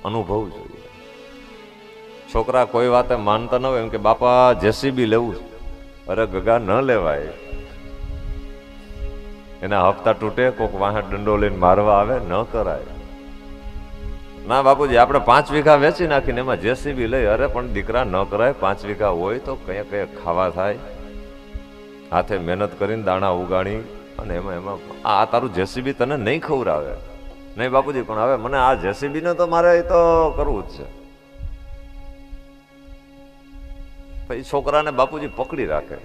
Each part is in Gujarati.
અનુભવ જોઈએ. છોકરા કોઈ વાતે માનતા ન હોય, એમ કે બાપા જેસીબી લેવું. અરે ગગા ન લેવાય, એના હપ્તા તૂટે, કોક વાહે દંડો લઈને મારવા આવે, ન કરાય. ના બાપુજી, આપણે 5 વીઘા વેચી નાખીને એમાં જેસીબી લઈ. અરે પણ દીકરા ન કરાય. 5 વીઘા હોય તો કયા કયા ખાવા થાય, હાથે મહેનત કરીને દાણા ઉગાડી, અને એમાં આ તારું જેસીબી તને નહીં ખવડાવે. નહીં બાપુજી, પણ હવે મને આ જેસીબી ને તો મારે તો કરવું જ છે. પછી છોકરાને બાપુજી પકડી રાખે.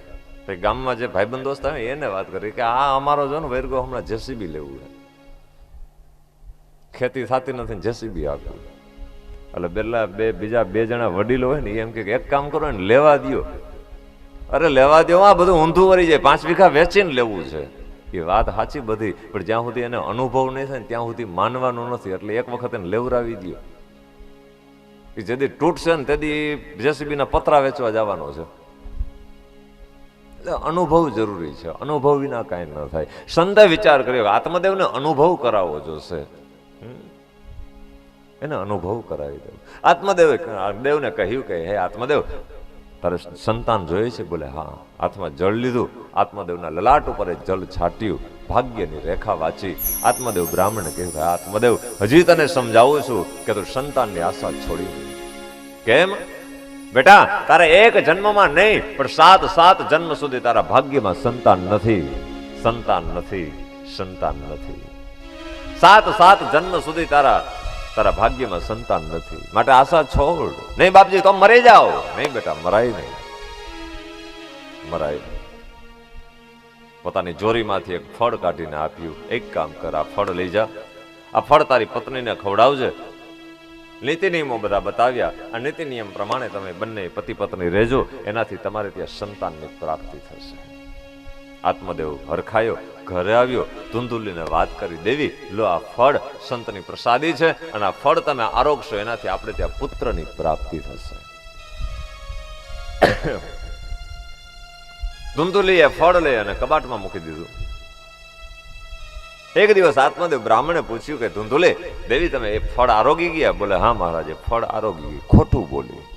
પછી ગામમાં જે ભાઈબંધ દોસ્ત આવે એને વાત કરી કે આ અમારો જો ને વેરગો હમણાં જેસીબી લેવું છે, ખેતી થતી નથી, જેસીબી આપ્યું. એટલે પેલા બીજા 2 જણા વડીલો હોય ને એમ કે એક કામ કરો ને લેવા દો. અરે લેવા દો, આ બધું ઊંધું વળી જાય, 5 વીઘા વેચીને લેવું છે. એ વાત સાચી બધી, પણ જ્યાં સુધી એને અનુભવ નહીં થાય ને ત્યાં સુધી માનવાનું નથી. એટલે એક વખત એને લેવરાવી દો. એ જેથી તૂટશે ને તેથી જેસીબી ના પતરા વેચવા જવાનો છે. એટલે અનુભવ જરૂરી છે. અનુભવ વિના કાંઈ ન થાય. સંતે વિચાર કર્યો આત્મદેવને અનુભવ કરાવવો જોશે, એને અનુભવ કરાવી દે. આત્મદેવને કહ્યું કે હે આત્મદેવ, તારે સંતાન જોઈએ છે? બોલે હા. હાથમાં જળ લીધું, આત્મદેવના લલાટ ઉપર જળ છાટ્યું, ભાગ્યની રેખા વાંચી. આત્મદેવ બ્રાહ્મણે કહ્યું કે આત્મદેવ, હજી તને સમજાવું છું કે તું સંતાનની આશા છોડી દે. કેમ બેટા? તારે એક જન્મમાં નહીં પણ 7 જન્મ સુધી તારા ભાગ્યમાં સંતાન નથી, સંતાન નથી, સંતાન નથી. 7 જન્મ સુધી તારા ભાગ્યમાં સંતાન નથી. માટે આશા છોડ. નહીં બાપજી, તો મરી જાઓ. નહીં બેટા, મરાય નહીં, મરાય નહીં. પોતાની જોરીમાંથી એક ફળ કાઢીને આપ્યું. એક કામ કર, આ ફળ લઈ જા, આ ફળ તારી પત્નીને ખવડાવજે. નીતિ નિયમો બધા બતાવ્યા. આ નીતિ નિયમ પ્રમાણે તમે બંને પતિ પત્ની રહેજો, એનાથી તમારે ત્યાં સંતાનની પ્રાપ્તિ થશે. આત્મદેવ હરખાયો, ઘરે આવ્યો, ધુંધુલીને વાત કરી, દેવી લો આ ફળ સંતની પ્રસાદી છે, અને આ ફળ તમે આરોગશો, એનાથી આપણે ત્યાં પુત્રની પ્રાપ્તિ થશે. ધુંધુલીએ ફળ લઈ અને કબાટમાં મૂકી દીધું. એક દિવસ આત્મદેવ બ્રાહ્મણે પૂછ્યું કે ધુંધુલે, દેવી તમે એ ફળ આરોગી ગયા? બોલે હા મહારાજ, ફળ આરોગી ગઈ. ખોટું બોલ્યું.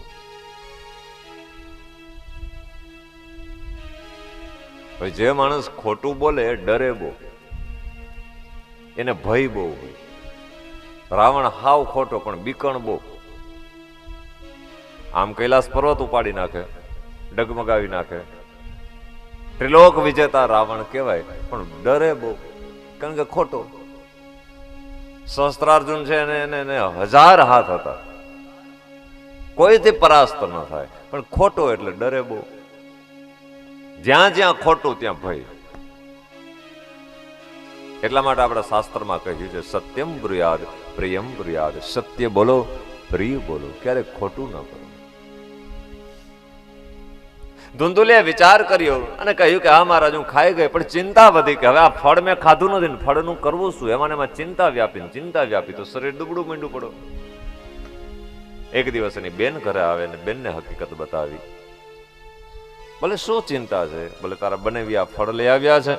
જે માણસ ખોટું બોલે ડરે બહુ, એને ભય બહુ હોય. રાવણ હાવ ખોટો પણ બીકણ બહુ. આમ કૈલાસ પર્વત ઉપાડી નાખે, ડગમગાવી નાખે, ત્રિલોક વિજેતા રાવણ કહેવાય, પણ ડરે બહુ, કારણ કે ખોટો. સહસ્ત્રાર્જુન છે એને 1000 હાથ હતા, કોઈથી પરાસ્ત ન થાય, પણ ખોટો એટલે ડરે બહુ. જ્યાં જ્યાં ખોટું ત્યાં ભય. એટલા માટે આપણા શાસ્ત્રમાં કહ્યું છે સત્યમ બ્રુયાદ પ્રિયમ બ્રુયાદ. સત્ય બોલો, પ્રિય બોલો, ક્યારેક ખોટું ન કરો. ધુંધુલીએ વિચાર કર્યો અને કહ્યું કે હા મહારાજ, હું ખાઈ ગઈ, પણ ચિંતા વધી કે હવે આ ફળ મેં ખાધું નથી ને ફળનું કરવું શું? એમાં ચિંતા વ્યાપી તો શરીર દુબળું મીંડું પડો. એક દિવસ એની બેન ઘરે આવે ને બેનને હકીકત બતાવી. બોલે શું ચિંતા છે? બોલે તારા બનાવી આ ફળ લઈ આવ્યા છે,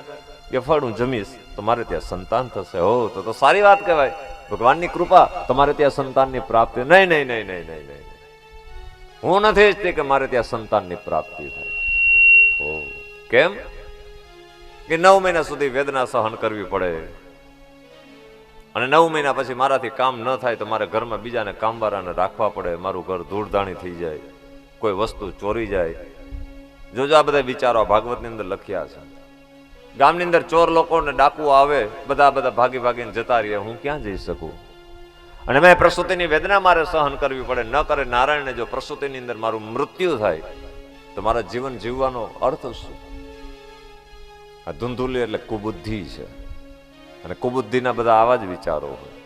એ ફળ હું જમીશ તો મારે ત્યાં સંતાન થશે. હો તો સારી વાત કહેવાય, ભગવાનની કૃપા, તમારે ત્યાં સંતાનની પ્રાપ્તિ. નહીં નહીં નહીં નહીં નહીં નહીં, હું નથી ઈચ્છતી કે મારે ત્યાં સંતાનની પ્રાપ્તિ થાય. ઓ કેમ? કે 9 મહિના સુધી વેદના સહન કરવી પડે, અને 9 મહિના પછી મારાથી કામ ન થાય તો મારે ઘરમાં બીજાને કામવાળાને રાખવા પડે, મારું ઘર ધૂળધાણી થઈ જાય, કોઈ વસ્તુ ચોરી જાય. જોજો આ બધા વિચારો ભાગવતની અંદર લખ્યા છે. ગામની અંદર ચોર લોકો ને ડાકુ આવે, બધા ભાગીને જતા રહીએ, હું ક્યાં જઈ શકું? અને મેં પ્રસૂતિની વેદના મારે સહન કરવી પડે. ન કરે નારાયણને જો પ્રસૂતિની અંદર મારું મૃત્યુ થાય તો મારા જીવન જીવવાનો અર્થ શું? આ ધુંધુલી એટલે કુબુદ્ધિ છે, અને કુબુદ્ધિના બધા આવા જ વિચારો હોય.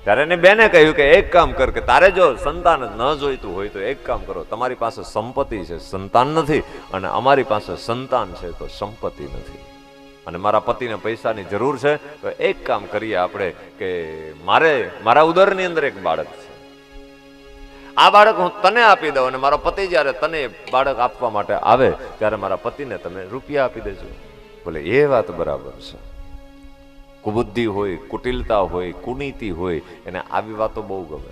ત્યારે એને બેને કહ્યું કે એક કામ કર, કે તારે જો સંતાન ન જોઈતું હોય તો એક કામ કરો, તમારી પાસે સંપત્તિ છે, સંતાન નથી, અને અમારી પાસે સંતાન છે તો સંપત્તિ નથી, અને મારા પતિને પૈસાની જરૂર છે, તો એક કામ કરીએ આપણે કે મારા ઉદરની અંદર એક બાળક છે, આ બાળક હું તને આપી દઉં, અને મારો પતિ જ્યારે તને બાળક આપવા માટે આવે ત્યારે મારા પતિને તમે રૂપિયા આપી દેજો. બોલે એ વાત બરાબર છે. કુબુદ્ધિ હોય, કુટિલતા હોય, કુનીતિ હોય, એને આવી વાતો બહુ ગમે,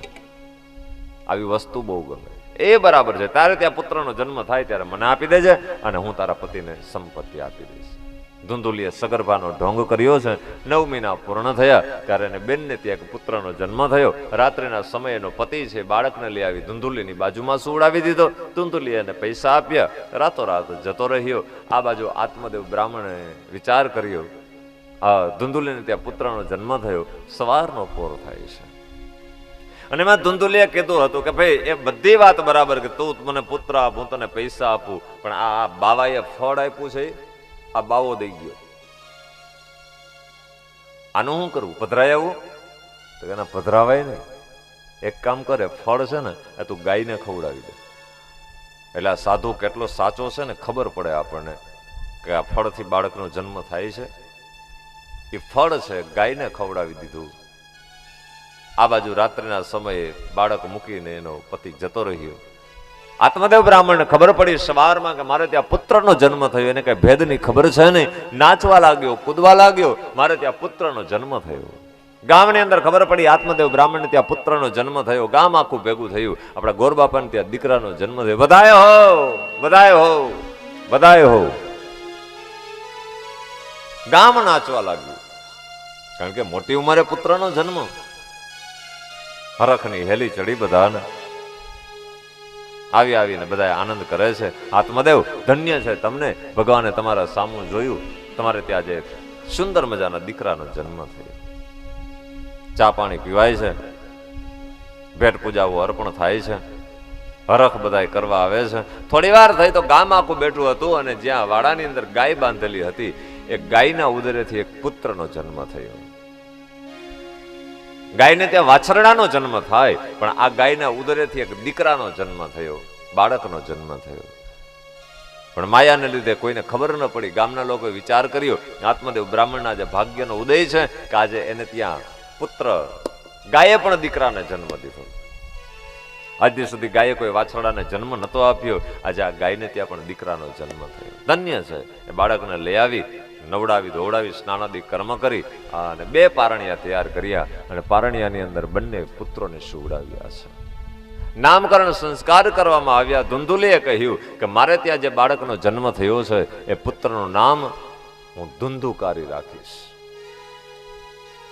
આવી વસ્તુ બહુ ગમે. એ બરાબર છે, તારે ત્યાં પુત્રનો જન્મ થાય ત્યારે મને આપી દેજે અને હું તારા પતિને સંપત્તિ આપી દઈશ. ધુંધુલીએ સગર્ભાનો ઢોંગ કર્યો છે. 9 મહિના પૂર્ણ થયા ત્યારે એને બેનને ત્યાં એક પુત્રનો જન્મ થયો. રાત્રિના સમયે એનો પતિ છે બાળકને લઈ આવી ધુંધુલીની બાજુમાં સુવડાવી દીધો. ધુંધુલીએ એને પૈસા આપ્યા, રાતોરાત જતો રહ્યો. આ બાજુ આત્મદેવ બ્રાહ્મણે વિચાર કર્યો, ધુંધુલીને ત્યાં પુત્રનો જન્મ થયો. સવારનો પોર થાય છે અને એમાં ધુંધુલીએ કીધું હતું કે ભાઈ એ બધી વાત બરાબર કે તું મને પુત્ર આપ, હું તને પૈસા આપું, પણ આ બાવાએ ફળ આપ્યું છે, આ બાવો દઈ ગયો, આનું શું કરવું? પધરાય આવું? તો એના પધરાવાય નહીં. એક કામ કરે, ફળ છે ને એ તું ગાયને ખવડાવી દે. એટલે આ સાધુ કેટલો સાચો છે ને ખબર પડે આપણને કે આ ફળથી બાળકનો જન્મ થાય છે. એ ફળ છે, ગાયને ખવડાવી દીધું. આ બાજુ રાત્રિના સમયે બાળક મૂકીને એનો પતિ જતો રહ્યો. આત્મદેવ બ્રાહ્મણને ખબર પડી સવારમાં કે મારે ત્યાં પુત્રનો જન્મ થયો. એને કઈ ભેદની ખબર છે નહીં. નાચવા લાગ્યો, કૂદવા લાગ્યો, મારે ત્યાં પુત્રનો જન્મ થયો. ગામની અંદર ખબર પડી આત્મદેવ બ્રાહ્મણને ત્યાં પુત્રનો જન્મ થયો. ગામ આખું ભેગું થયું. આપણા ગોરબાપાને ત્યાં દીકરાનો જન્મ થયો. બધાય હો, બધાય હો, બધાય હો. ગામ નાચવા લાગ્યું, કારણ કે મોટી ઉંમરે પુત્રનો જન્મ. હરખની હેલી ચડી બધાને. આવીને બધા આનંદ કરે છે. આત્મદેવ ધન્ય છે તમને, ભગવાને તમારા સામું જોયું, તમારે ત્યાં જે સુંદર મજાના દીકરાનો જન્મ થયો. ચા પાણી પીવાય છે, ભેટ પૂજાઓ અર્પણ થાય છે, હરખ બધાય કરવા આવે છે. થોડી વાર થઈ તો ગામ આખું બેઠું હતું અને જ્યાં વાડાની અંદર ગાય બાંધેલી હતી એ ગાયના ઉદરેથી એક પુત્રનો જન્મ થયો. ગાયને ત્યાં વાછરડાનો જન્મ થાય, પણ આ ગાયના ઉદરેથી એક દીકરાનો જન્મ થયો, બાળકનો જન્મ થયો. પણ માયાને લીધે કોઈને ખબર ન પડી. ગામના લોકોએ વિચાર કર્યો આત્મદેવ બ્રાહ્મણના જે ભાગ્યનો ઉદય છે કે આજે એને ત્યાં પુત્ર, ગાયે પણ દીકરાને જન્મ દીધો. આજ દી સુધી ગાયે કોઈ વાછરડાને જન્મ નતો આપ્યો, આજે આ ગાયને ત્યાં પણ દીકરાનો જન્મ થયો. ધન્ય છે. એ બાળકને લઈ આવી, નવડાવી ધોવડાવી સ્નાનાદિ કર્મ કરી અને 2 પારણિયા તૈયાર કર્યા અને પારણિયાની અંદર બંને પુત્રોને સુવડાવ્યા છે. નામકરણ સંસ્કાર કરવામાં આવ્યા. ધુંધુલીએ કહ્યું કે મારે ત્યાં જે બાળકનો જન્મ થયો છે એ પુત્રનું નામ હું ધુંધુકારી રાખીશ.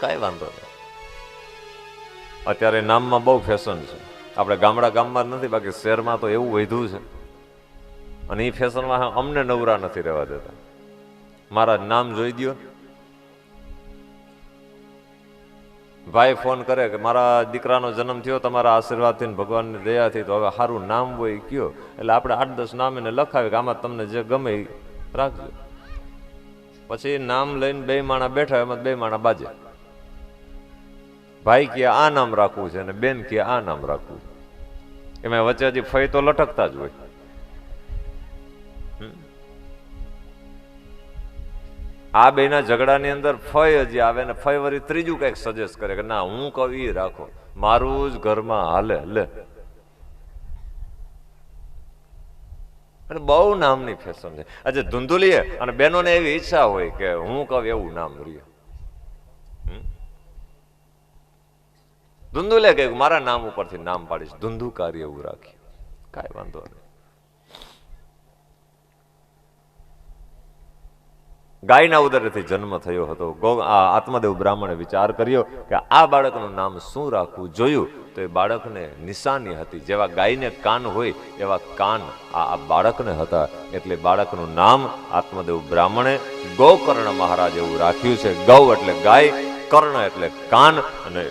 કઈ વાંધો નહીં. અત્યારે નામમાં બહુ ફેશન છે. આપણે ગામમાં નથી, બાકી શહેરમાં તો એવું વધ્યું છે અને એ ફેશનમાં અમને નવરા નથી રહેવા દેતા. મારા નામ જોઈ દો. ભાઈ ફોન કરે કે મારા દીકરાનો જન્મ થયો, તમારા આશીર્વાદથી ભગવાનની દયાથી, તો હવે સારું નામ હોય કયો. એટલે આપણે 8-10 નામ એને લખાવી કે આમાં તમને જે ગમે એ રાખજો. પછી નામ લઈને 2 માણા બેઠા, એમાં 2 માણા બાજે. ભાઈ કે આ નામ રાખવું છે અને બેન કે આ નામ રાખવું. એમાં વચ્ચે હજી ફઈ તો લટકતા જ હોય. આ બેના ઝઘડાની અંદર ફય હજી આવે ને ફય વળી ત્રીજું કઈક સજેસ્ટ કરે કે ના હું કહું એ રાખો, મારું જ ઘરમાં હાલે. લે, બહુ નામની ફેશન છે આજે. ધુંધુલીએ અને બહેનોને એવી ઈચ્છા હોય કે હું કહું એવું નામ રહ્યું. ધુંધુલે કહ્યું મારા નામ ઉપરથી નામ પાડીશ, ધુંધુકારી એવું રાખ્યું. કાંઈ વાંધો નહીં. ગાયના ઉદરેથી જન્મ થયો હતો. આત્મદેવ બ્રાહ્મણે વિચાર કર્યો કે આ બાળકનું નામ શું રાખવું. જોયું તો એ બાળકને નિશાની હતી. જેવા ગાયને કાન હોય એવા કાન આ બાળકને હતા. એટલે બાળકનું નામ આત્મદેવ બ્રાહ્મણે ગોકર્ણ મહારાજ એવું રાખ્યું છે. ગૌ એટલે ગાય, કર્ણ એટલે કાન, અને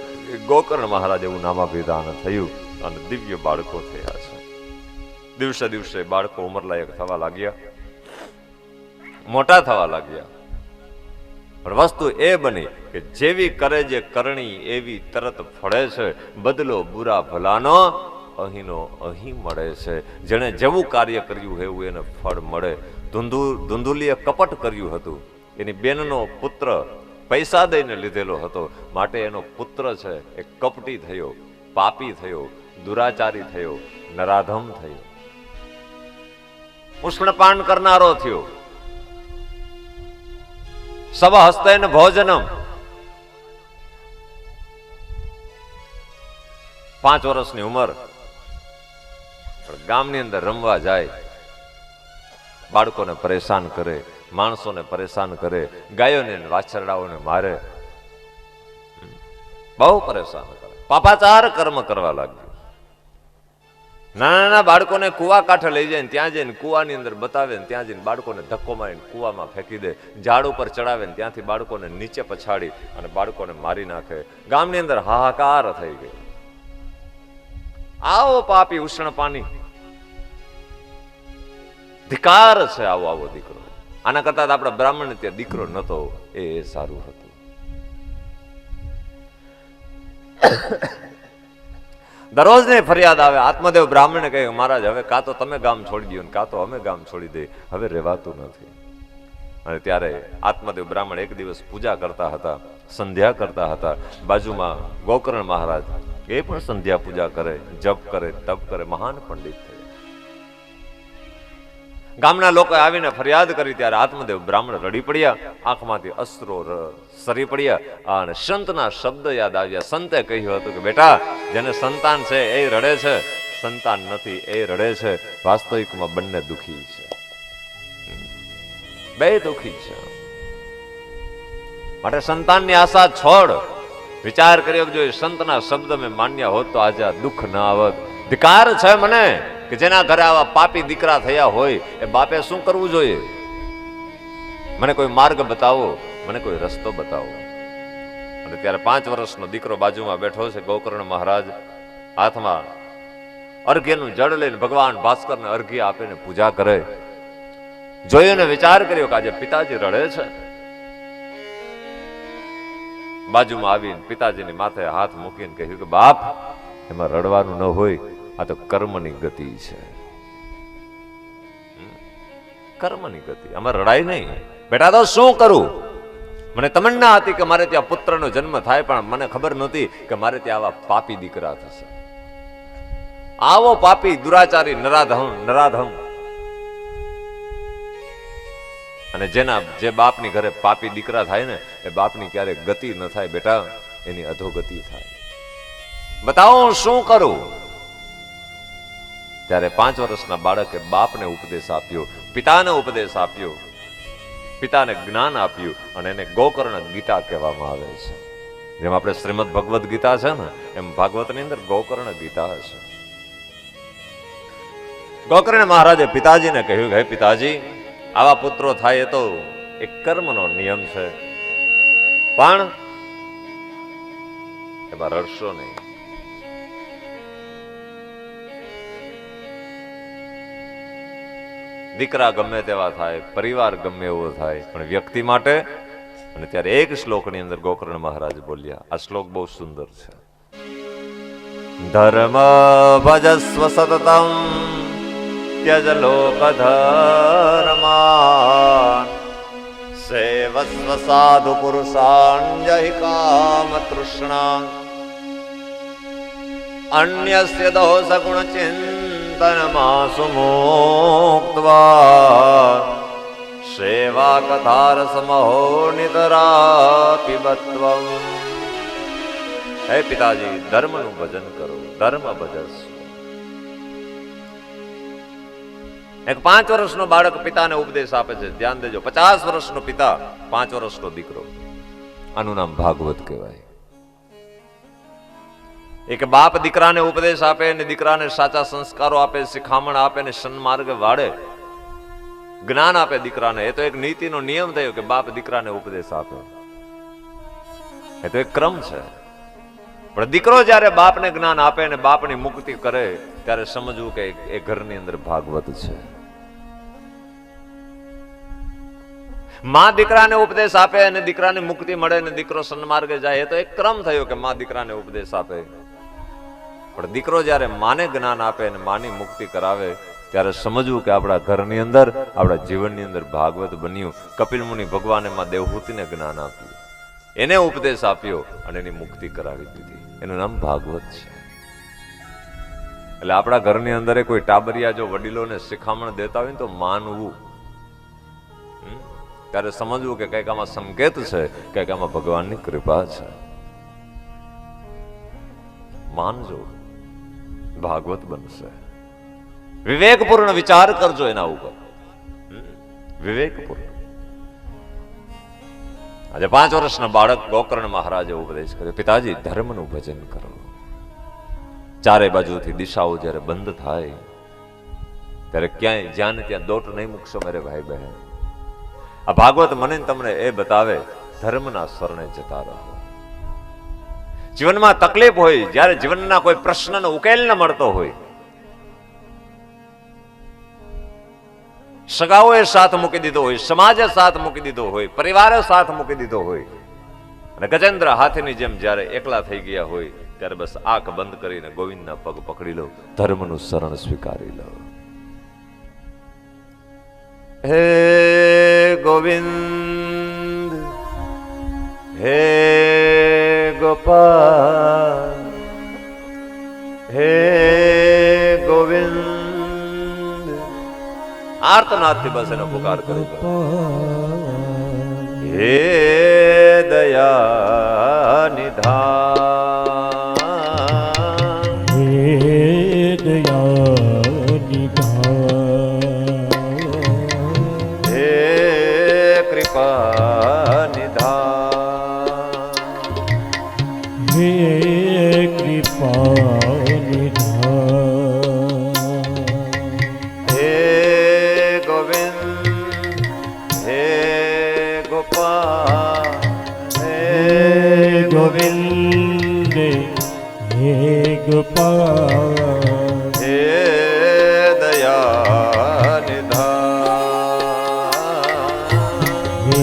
ગોકર્ણ મહારાજ એવું નામાભિધાન થયું અને દિવ્ય બાળકો થયા છે. દિવસે દિવસે બાળકો ઉંમરલાયક થવા લાગ્યા, મોટા થવા લાગ્યા. પણ વસ્તુ એ બની કે જેવી કરે જે કરણી એવી તરત ફળે છે. બદલો બુરા ભલાનો અહીંનો અહીં મળે છે. જેણે જેવું કાર્ય કર્યું એવું એને ફળ મળે. ધુંધુલીએ કપટ કર્યું હતું. એની બેનનો પુત્ર પૈસા દઈને લીધેલો હતો, માટે એનો પુત્ર છે એ કપટી થયો, પાપી થયો, દુરાચારી થયો, નરાધમ થયો, ઉષ્ણપાન કરનારો થયો. સવ હસ્તેન ભોજનમ, 5 વર્ષની ઉંમર, પણ ગામની અંદર રમવા જાય, બાળકોને પરેશાન કરે, માણસોને પરેશાન કરે, ગાયોને વાછરડાઓને મારે, બહુ પરેશાન કરે, પાપાચાર કર્મ કરવા લાગ્યો. નાના નાના બાળકોને કુવા કાંઠે લઈ જાય, ત્યાં જઈને કુવાની અંદર બતાવે, ત્યાં જઈને બાળકોને ધક્કો મારીને કુવામાં ફેંકી દે, ઝાડ ઉપર ચડાવે, ત્યાંથી બાળકોને નીચે પછાડી અને બાળકોને મારી નાખે. ગામની અંદર હાહાકાર થઈ ગઈ. આવો પાપી ઉષ્ણ પાણી, ધિકાર છે આવો આવો દીકરો. આના કરતા આપણા બ્રાહ્મણ ત્યાં દીકરો નતો, એ સારું હતું. દરરોજ ને ફરિયાદ આવે. આત્મદેવ બ્રાહ્મણ કહે, મહારાજ હવે કાં તો તમે ગામ છોડી દો, કાં તો અમે ગામ છોડી દઈએ, હવે રહેવાતું નથી. અને ત્યારે આત્મદેવ બ્રાહ્મણ એક દિવસ પૂજા કરતા હતા, સંધ્યા કરતા હતા. બાજુમાં ગોકર્ણ મહારાજ, એ પણ સંધ્યા પૂજા કરે, જપ કરે, તપ કરે, મહાન પંડિત થયા. ગામના લોકો આવીને ફરિયાદ કરી ત્યારે આત્મદેવ બ્રાહ્મણ રડી પડ્યા, આંખમાંથી અશ્રુ સરી પડ્યા અને સંતના શબ્દ યાદ આવ્યા. સંતે કહ્યું હતું કે બેટા, જેને સંતાન છે એ રડે છે, સંતાન નથી એ રડે છે. વાસ્તવિકમાં બંને દુખી છે, બે દુખી છે. માટે સંતાનની આશા છોડ. વિચાર કર્યો જો સંતના શબ્દ મેં માન્ય હોત તો આજે આ દુઃખ ન આવત. ધિકાર છે મને કે જેના ઘરે આવા પાપી દીકરા થયા હોય એ બાપે શું કરવું જોઈએ? મને કોઈ માર્ગ બતાવો, મને કોઈ રસ્તો બતાવો. અને ત્યારે 5 વર્ષનો દીકરો બાજુમાં બેઠો છે. ગોકર્ણ મહારાજ હાથમાં અર્ઘ્યનું જળ લઈને ભગવાન ભાસ્કરને અર્ઘ્ય આપીને પૂજા કરે. જોયો ને વિચાર કર્યો કે આજે પિતાજી રડે છે. બાજુમાં આવીને પિતાજીની માથે હાથ મૂકીને કહ્યું કે બાપ, એમાં રડવાનું ન હોય, આ તો કર્મની ગતિ છે, કર્મની ગતિ, આમાં રડાય નહીં. બેટા તો શું કરું? મને તમન્ના હતી કે મારે ત્યાં પુત્રનો જન્મ થાય, પણ મને ખબર નહોતી કે મારે ત્યાં આવા પાપી દીકરા થશે. આવો પાપી દુરાચારી નરાધમ. અને જે બાપની ઘરે પાપી દીકરા થાય ને, એ બાપની ક્યારે ગતિ ન થાય બેટા, એની અધોગતિ થાય. બતાવો હું શું કરું? ત્યારે 5 વર્ષના બાળકે બાપને ઉપદેશ આપ્યો, પિતાને ઉપદેશ આપ્યો, પિતાને જ્ઞાન આપ્યું, અને એને ગોકર્ણ ગીતા કહેવામાં આવે છે. જેમ આપણે શ્રીમદ ભગવદ ગીતા છે ને, એમ ભાગવતની અંદર ગોકર્ણ ગીતા છે. ગોકર્ણ મહારાજે પિતાજીને કહ્યું કે હે પિતાજી, આવા પુત્રો થાય એ તો એક કર્મનો નિયમ છે, પણ એમાં રડશો નહીં. દીકરા ગમે તેવા થાય, પરિવાર ગમે એવો થાય, પણ વ્યક્તિ માટે. અને ત્યારે એક શ્લોકની અંદર ગોકર્ણ મહારાજ બોલ્યા, આ શ્લોક બહુ સુંદર છે. ધર્મ ભજસ્વ સતતમ ત્યજ લોક ધર્માન સેવસ્વ સાધુ પુરુષાન જય કામ તૃષ્ણા અન્યસ્ય દોષ ગુણ ચિંતનમાસુ મુક્ત્વા સેવા કથારસમહો નિતરાપિબત્વમ. હે પિતાજી, ધર્મનું ભજન કરો, ધર્મ ભજસ્વ. એક 5 વર્ષનો બાળક પિતાને ઉપદેશ આપે છે. ધ્યાન દેજો, 50 વર્ષનો પિતા, 5 વર્ષનો દીકરો. આનું નામ ભાગવત કહેવાય. એક બાપ દીકરાને ઉપદેશ આપે અને દીકરાને સાચા સંસ્કારો આપે, શિખામણ આપે ને સન્માર્ગ વાળે, જ્ઞાન આપે દીકરાને. એ તો એક નીતિનો નિયમ થયો કે બાપ દીકરાને ઉપદેશ આપે. એ તો એક ક્રમ છે. પણ દીકરો જયારે બાપને જ્ઞાન આપે અને બાપની મુક્તિ કરે, ત્યારે સમજવું કે એ ઘરની અંદર ભાગવત છે. માં દીકરાને ઉપદેશ આપે અને દીકરાને મુક્તિ મળે અને દીકરો સન્માર્ગે જાય, એ તો એક ક્રમ થયો કે માં દીકરાને ઉપદેશ આપે. પણ દીકરો જયારે માને જ્ઞાન આપે અને માની મુક્તિ કરાવે, ત્યારે સમજવું કે આપણા ઘરની અંદર, આપણા જીવનની અંદર ભાગવત બન્યું. કપિલ મુનિ ભગવાને માં દેવહૂતિને જ્ઞાન આપ્યું, એને ઉપદેશ આપ્યો અને એની મુક્તિ કરાવી દીધી. એનું નામ ભાગવત છે. એટલે આપણા ઘરની અંદર કોઈ ટાબરિયા જો વડીલોને શિખામણ દેતા હોય તો માનવું. ત્યારે સમજવું કે કઈક આમાં સંકેત છે, કઈક આમાં ભગવાનની કૃપા છે. માનજો. ભાગવત બનશે. વિવેકપૂર્ણ વિચાર કરજો એના ઉપર. વિવેકપૂર્ણ. આજે 5 વર્ષના બાળક ગોકર્ણ મહારાજે ઉપદેશ કર્યો, પિતાજી ધર્મનું ભજન કરો. ચારે બાજુથી દિશાઓ જ્યારે બંધ થાય ત્યારે ક્યાંય જ્યાં ને ત્યાં દોટ નહીં મૂકશો મેરે ભાઈ બહેન. આ ભાગવત મને તમને એ બતાવે ધર્મના શરણે જતા રહો. જીવનમાં તકલીફ હોય, જ્યારે જીવનના કોઈ પ્રશ્નનો ઉકેલ ન મળતો હોય, સગાઓએ સાથ મૂકી દીધો હોય, સમાજે સાથ મૂકી દીધો હોય, પરિવારે સાથ મૂકી દીધો હોય અને ગજેન્દ્ર હાથીની જેમ જ્યારે એકલા થઈ ગયા હોય ત્યારે બસ આંખ બંધ કરીને ગોવિંદના પગ પકડી લો, ધર્મનું શરણ સ્વીકારી લો. હે ગોવિંદ, હે ગોપાલ, હે ગોવિંદ. આર્તનાદથી બસ એનો પુકાર કરી દો. હે દયા નિધાન, હે દયા નિધાન, હે કૃપા નિધાન, હે કૃપા નિધાન, હે ગોવિંદ, હે ગોપાલ, હે ગોવિંદ, હે ગોપાલ, હે દયા નિધાન, હે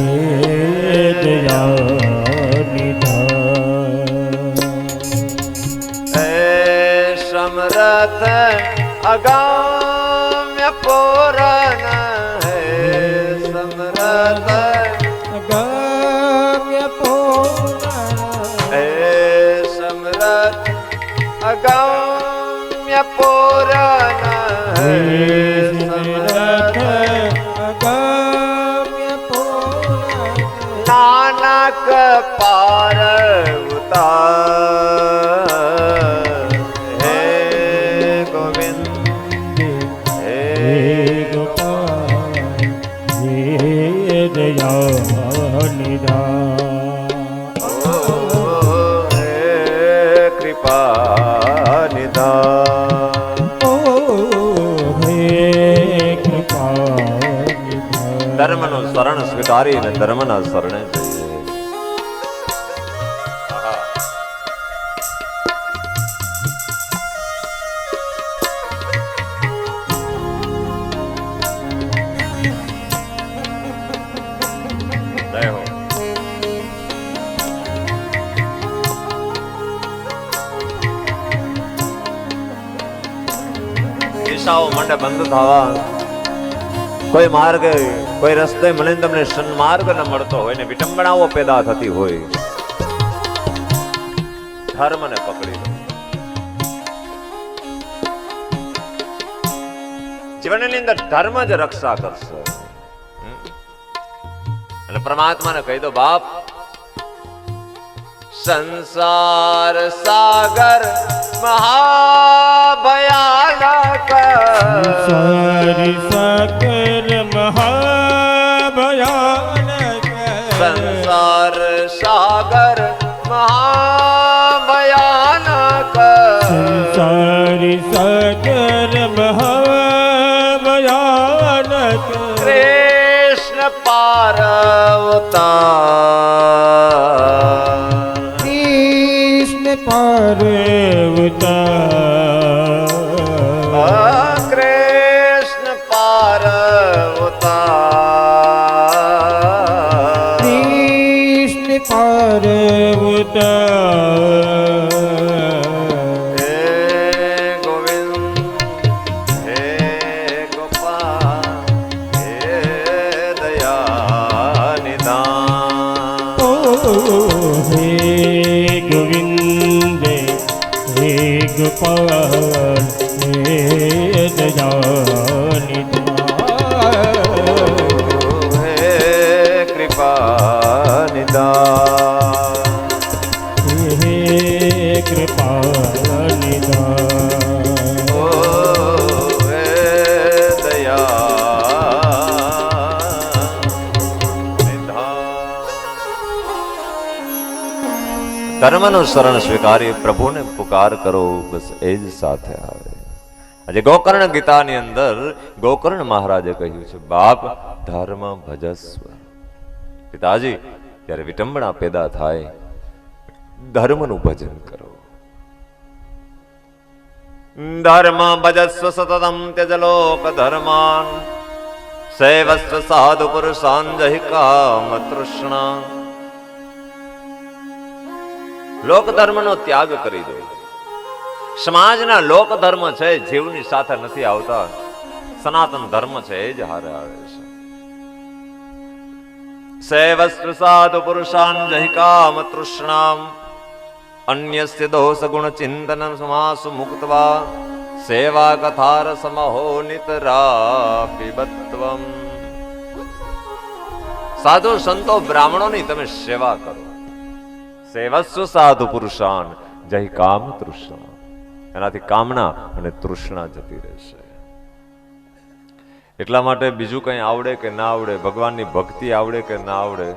દયા નિધાન, હે સમરથ અગામ્ય પૂરન, હે સમરથ, અગમ્ય પૂર્ણ, હે સમરથ અગામ્ય પૂરન, હે સમરથ અગમ્ય પૂર્ણ, નાનક પાર ઉતાર, હે ગોવિંદ, હે ગોપાલ, હે દયા નિધાન, હે કૃપા નિધાન. ઓ હે કૃપા નિધાન. ધર્મનું શરણ સ્વીકારીને ધર્મના શરણે જઈએ. આહા. જય હો. દિશાઓ મંડે બંધ થવા, કોઈ માર્ગ, કોઈ રસ્તે મને તમને સન્માર્ગ ન મળતો હોય ને વિટંબણાઓ પેદા થતી હોય, ધર્મને પકડી લો. જીવનની અંદર ધર્મ જ રક્ષા કરશે. અને પરમાત્માને કહી દો, બાપ સંસાર સાગર મહાભયાનક, સારી સાકર મહાભયાનક, સંસાર સાગર મહાભયાનક, સંસારી સાકર મહાભયાનક, કૃષ્ણ પાર્વતા, કૃષ્ણ પાર્વતા, કૃષ્ણ પાર્વતા, કૃષ્ણ પાર્વતા, હે ગોવિંદ, હે ગોપાલ, હે દયા નિધાન. ઓ હે ગોવિંદ, હે ગોપાલ, હે દયા નિધાન, હે કૃપા નિધાન. હે કૃપા નિધાન, ધર્મનું શરણ સ્વીકારી પ્રભુને પુકાર કરો, બસ એ જ સાથે આવે. આજે ગોકર્ણ ગીતાની અંદર ગોકર્ણ મહારાજે કહ્યું છે, બાપ ધર્મ ભજસ્વ. પિતાજી, ત્યારે વિટંબણા પેદા થાય, ધર્મનું ભજન કરો. ધર્મ ભજસ્વ સતતમ ત્યજલોક ધર્માન સેવસ્વ સાધુ પુરુષાન જહિ કામ તૃષ્ણા. લોક ધર્મનો ત્યાગ કરી દો. સમાજના લોક ધર્મ છે જીવની સાથે નથી આવતા, સનાતન ધર્મ છે એ જ હારે આવે છે. સેવસ્વ સાધુ પુરુષાન જહિ કામ તૃષ્ણામ અન્યસ્ય દોષ ગુણ ચિંતન સમાસુ મુક્તવા સેવા કથાર સમહો નિતરા પીબત્વમ. સાધુ સંતો બ્રાહ્મણોની તમે સેવા કરો. સેવસ્વ સાધુ પુરુષાન જય કામ તૃષ્ણા. એનાથી કામના અને તૃષ્ણા જતી રહેશે. એટલા માટે બીજું કંઈ આવડે કે ના આવડે, ભગવાનની ભક્તિ આવડે કે ના આવડે,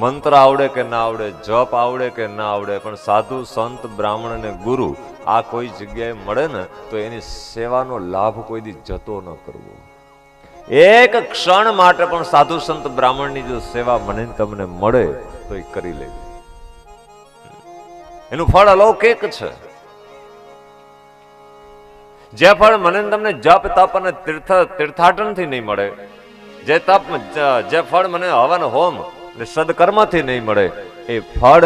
મંત્ર આવડે કે ના આવડે, જપ આવડે કે ના આવડે, પણ સાધુ સંત બ્રાહ્મણ અને ગુરુ આ કોઈ જગ્યાએ મળે ને તો એની સેવાનો લાભ કોઈ દી જતો ન કરવો. એક ક્ષણ માટે પણ સાધુ સંત બ્રાહ્મણની જો સેવા મને તમને મળે તો એ કરી લેવી. એનું ફળ અલૌકિક છે. જે ફળ મને તમને જપ તપ અને તીર્થાટન થી નહીં મળે, જે ફળ મને હવન હોમ સદકર્મથી નહીં મળે, એ ફળ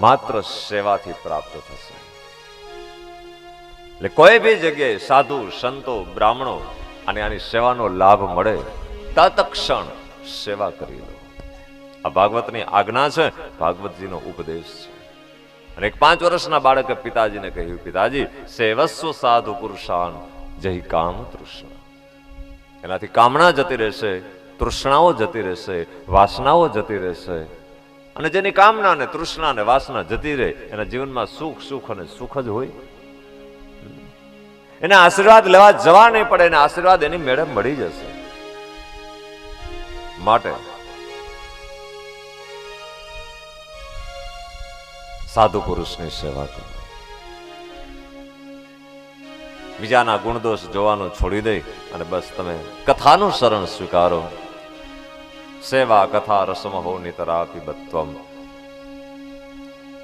માત્ર સેવાથી પ્રાપ્ત થશે. એટલે કોઈ બી જગ્યાએ સાધુ સંતો બ્રાહ્મણો અને આની સેવાનો લાભ મળે, તત્ક્ષણ સેવા કરી લો. આ ભાગવતની આજ્ઞા છે, ભાગવતજીનો ઉપદેશ છે. અને એક 5 વર્ષના બાળકે પિતાજીને કહ્યું, પિતાજી સેવસ્વ સાધુ પુરુષાન જય કામ તૃષ્ણા. એનાથી કામના જતી રહેશે, તૃષ્ણાઓ જતી રહેશે, વાસનાઓ જતી રહેશે. અને જેની કામના ને તૃષ્ણા ને વાસના જતી રહે એના જીવનમાં સુખ સુખ અને સુખ જ હોય. એને આશીર્વાદ લેવા જવા નહીં પડે, એને આશીર્વાદ એની મેળે મળી જશે. માટે સાધુ પુરુષની સેવા કરો. બીજાના ગુણદોષ જોવાનું છોડી દે અને બસ તમે કથાનું શરણ સ્વીકારો. સેવા કથા રસમહો નિતરાપી બત્વમ.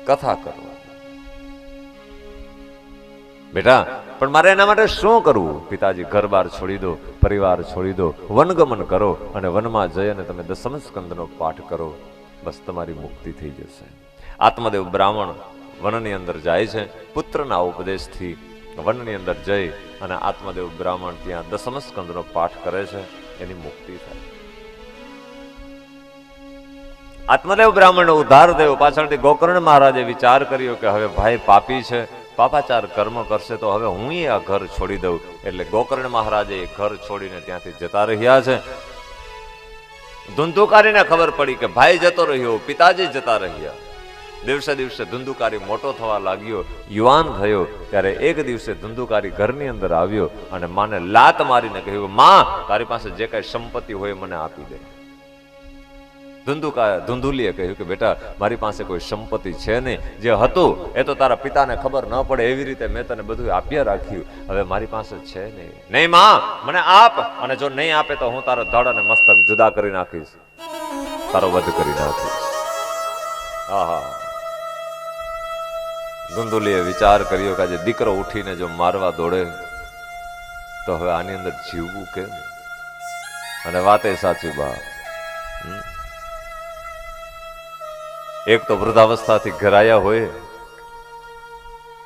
કથા કરો. બેટા, પણ મારે એના માટે શું કરવું? પિતાજી, ઘર બાર છોડી દો, પરિવાર છોડી દો, વનગમન કરો અને વનમાં જઈ અને તમે દસમ સ્કંદનો પાઠ કરો. બસ તમારી મુક્તિ થઈ જશે. આત્મદેવ બ્રાહ્મણ વનની અંદર જાય છે, પુત્રના ઉપદેશથી વનની અંદર જઈ અને આત્મદેવ બ્રાહ્મણ ત્યાં દસમ સ્કંદનો પાઠ કરે છે, એની મુક્તિ થાય. આત્મદેવ બ્રાહ્મણ ઉદ્ધાર થયો. પાછળથી ગોકર્ણ મહારાજે વિચાર કર્યો કે હવે ભાઈ પાપી છે, પાપાચાર કર્મ કરશે તો હવે હું આ ઘર છોડી દઉં. એટલે ગોકર્ણ મહારાજે એ ઘર છોડીને ત્યાંથી જતા રહ્યા છે. ધુંધુકારીને ખબર પડી કે ભાઈ જતો રહ્યો, પિતાજી જતા રહ્યા. દિવસે દિવસે ધુંધુકારી મોટો થવા લાગ્યો, યુવાન થયો. ત્યારે એક દિવસે ધુંધુકારી ઘરની અંદર આવ્યો અને માને લાત મારીને કહ્યું, માં, તારી પાસે જે કઈ સંપત્તિ હોય મને આપી દે. ધુંધુલીએ કહ્યું કે બેટા, મારી પાસે કોઈ સંપત્તિ છે નહીં. જે હતું એ તો તારા પિતાને ખબર ન પડે એવી રીતે મેં તને બધું આપ્યા રાખ્યું. હવે મારી પાસે છે નહીં. નહીં માં, મને આપ, અને જો નહીં આપે તો હું તારો ધડ અને મસ્તક જુદા કરી નાખીશ, તારો વધ કરી નાખીશ. આહા. ધુંધુલીએ વિચાર કર્યો કે આજે દીકરો ઉઠીને જો મારવા દોડે તો હવે આની અંદર જીવવું કેમ? અને વાતે સાચી બા. એક તો વૃદ્ધાવસ્થાથી ઘેરાયા હોય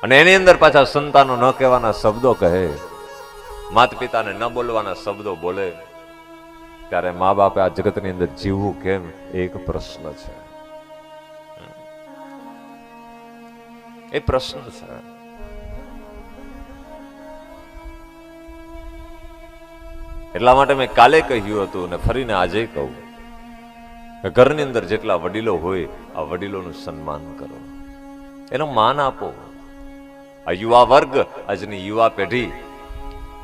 અને એની અંદર પાછા સંતાનો ન કહેવાના શબ્દો કહે, માતા પિતાને ન બોલવાના શબ્દો બોલે, ત્યારે મા બાપે આ જગતની અંદર જીવવું કેમ એક પ્રશ્ન છે. એ પ્રશ્ન છે. એટલા માટે મેં કાલે કહ્યું હતું અને ફરીને આજે કહું, ઘરની અંદર જેટલા વડીલો હોય આ વડીલોનું સન્માન કરો, એનું માન આપો. આ યુવા વર્ગ, આજની યુવા પેઢી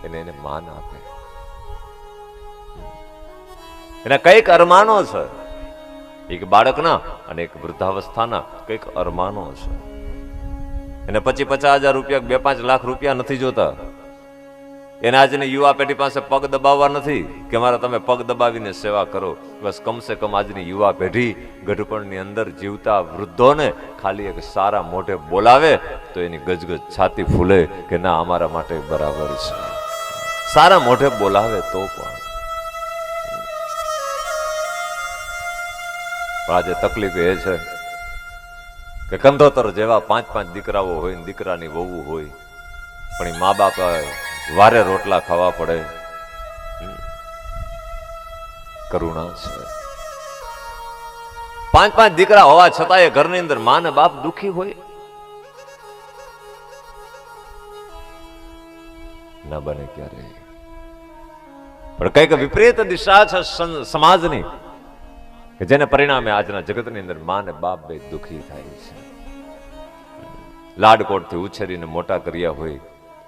એને માન આપે. એના કઈક અરમાનો છે, એક બાળકના અને એક વૃદ્ધાવસ્થાના કંઈક અરમાનો છે. એને 50,000 રૂપિયા 2-5 લાખ રૂપિયા નથી જોતા. એને આજની યુવા પેઢી પાસે પગ દબાવવા નથી કે મારા તમે પગ દબાવીને સેવા કરો. બસ કમસે કમ આજની યુવા પેઢી ગઢપણની અંદર જીવતા વૃદ્ધોને ખાલી એક સારા મોઢે બોલાવે તો એની ગજગજ છાતી ફૂલે કે ના અમારા માટે બરાબર છે. સારા મોઢે બોલાવે તો પણ. આજે તકલીફ એ છે કે કંધોતર જેવા 5-5 દીકરાઓ હોય ને દીકરાની વહુ હોય પણ એ મા બાપ વારે રોટલા ખાવા પડે. કરુણા છે. 5-5 દીકરા હોવા છતાં એ ઘરની અંદર મા ને બાપ દુખી હોય ના બને ક્યારે. પણ કઈક વિપરીત દિશા છે સમાજની કે જેને પરિણામે આજના જગતની અંદર મા ને બાપ બે દુખી થાય છે. લાડકોટથી ઉછેરીને મોટા કર્યા હોય,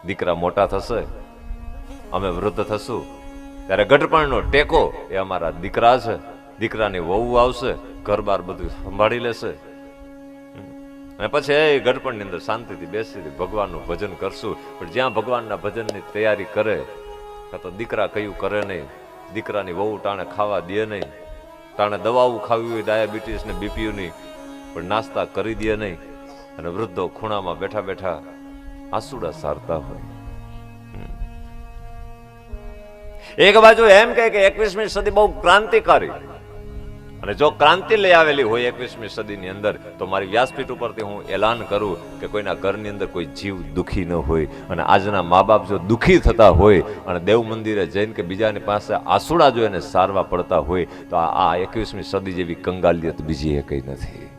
દીકરા મોટા થશે, અમે વૃદ્ધ થશું ત્યારે ગઢપણનો ટેકો એ અમારા દીકરા છે. દીકરાની વહુ આવશે, ઘર બાર બધું સંભાળી લેશે અને પછી એ ગઢપણની અંદર શાંતિથી બેસી ભગવાનનું ભજન કરશું. પણ જ્યાં ભગવાનના ભજનની તૈયારી કરે કાં તો દીકરા કયું કરે નહીં, દીકરાની વહુ ટાણે ખાવા દે નહીં, ટાણે દવાઓ ખાવી હોય ડાયાબિટીસ ને બીપીયુની પણ નાસ્તા કરી દે નહીં અને વૃદ્ધો ખૂણામાં બેઠા બેઠા આંસુડા સારતા હોય. એક બાજુ એમ કહે કે 21મી સદી બહુ ક્રાંતિકારી અને જો ક્રાંતિ લઈ આવેલી હોય 21મી સદીની અંદર તો મારી વ્યાસપીઠ ઉપરથી હું એલાન કરું કે કોઈના ઘરની અંદર કોઈ જીવ દુખી ન હોય. અને આજના મા બાપ જો દુખી થતા હોય અને દેવ મંદિરે જઈને કે બીજાની પાસે આંસુડા જો એને સારવા પડતા હોય તો આ 21મી સદી જેવી કંગાલિયત બીજી કઈ નથી.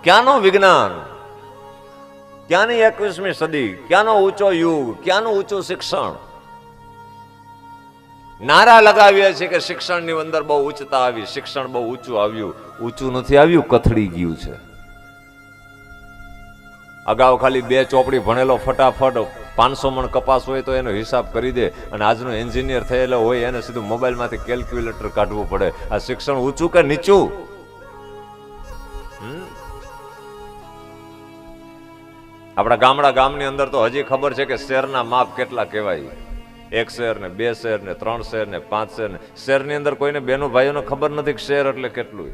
ક્યાંનું વિજ્ઞાન, ક્યાંની 21મી સદી, ક્યાંનો ઊંચો યુગ, ક્યાંનું ઊંચું શિક્ષણ. નારા લગાવ્યા છે કે શિક્ષણની અંદર બહુ ઉચ્ચતા આવી, શિક્ષણ બહુ ઊંચું આવ્યું. ઊંચું નથી આવ્યું, કથળી ગયું છે. અગાઉ ખાલી 2 ચોપડી ભણેલો ફટાફટ 500 મણ કપાસ હોય તો એનો હિસાબ કરી દે અને આજનો એન્જિનિયર થયેલો હોય એને સીધું મોબાઈલમાંથી કેલ્ક્યુલેટર કાઢવું પડે. આ શિક્ષણ ઊંચું કે નીચું? આપણા ગામની અંદર તો હજી ખબર છે કે શેરના માપ કેટલા કહેવાય. 1 શેર ને 2 શેર ને 3 શેર ને 5 શેર ને શેરની અંદર કોઈને બહેનો ભાઈઓને ખબર નથી કે શેર એટલે કેટલું.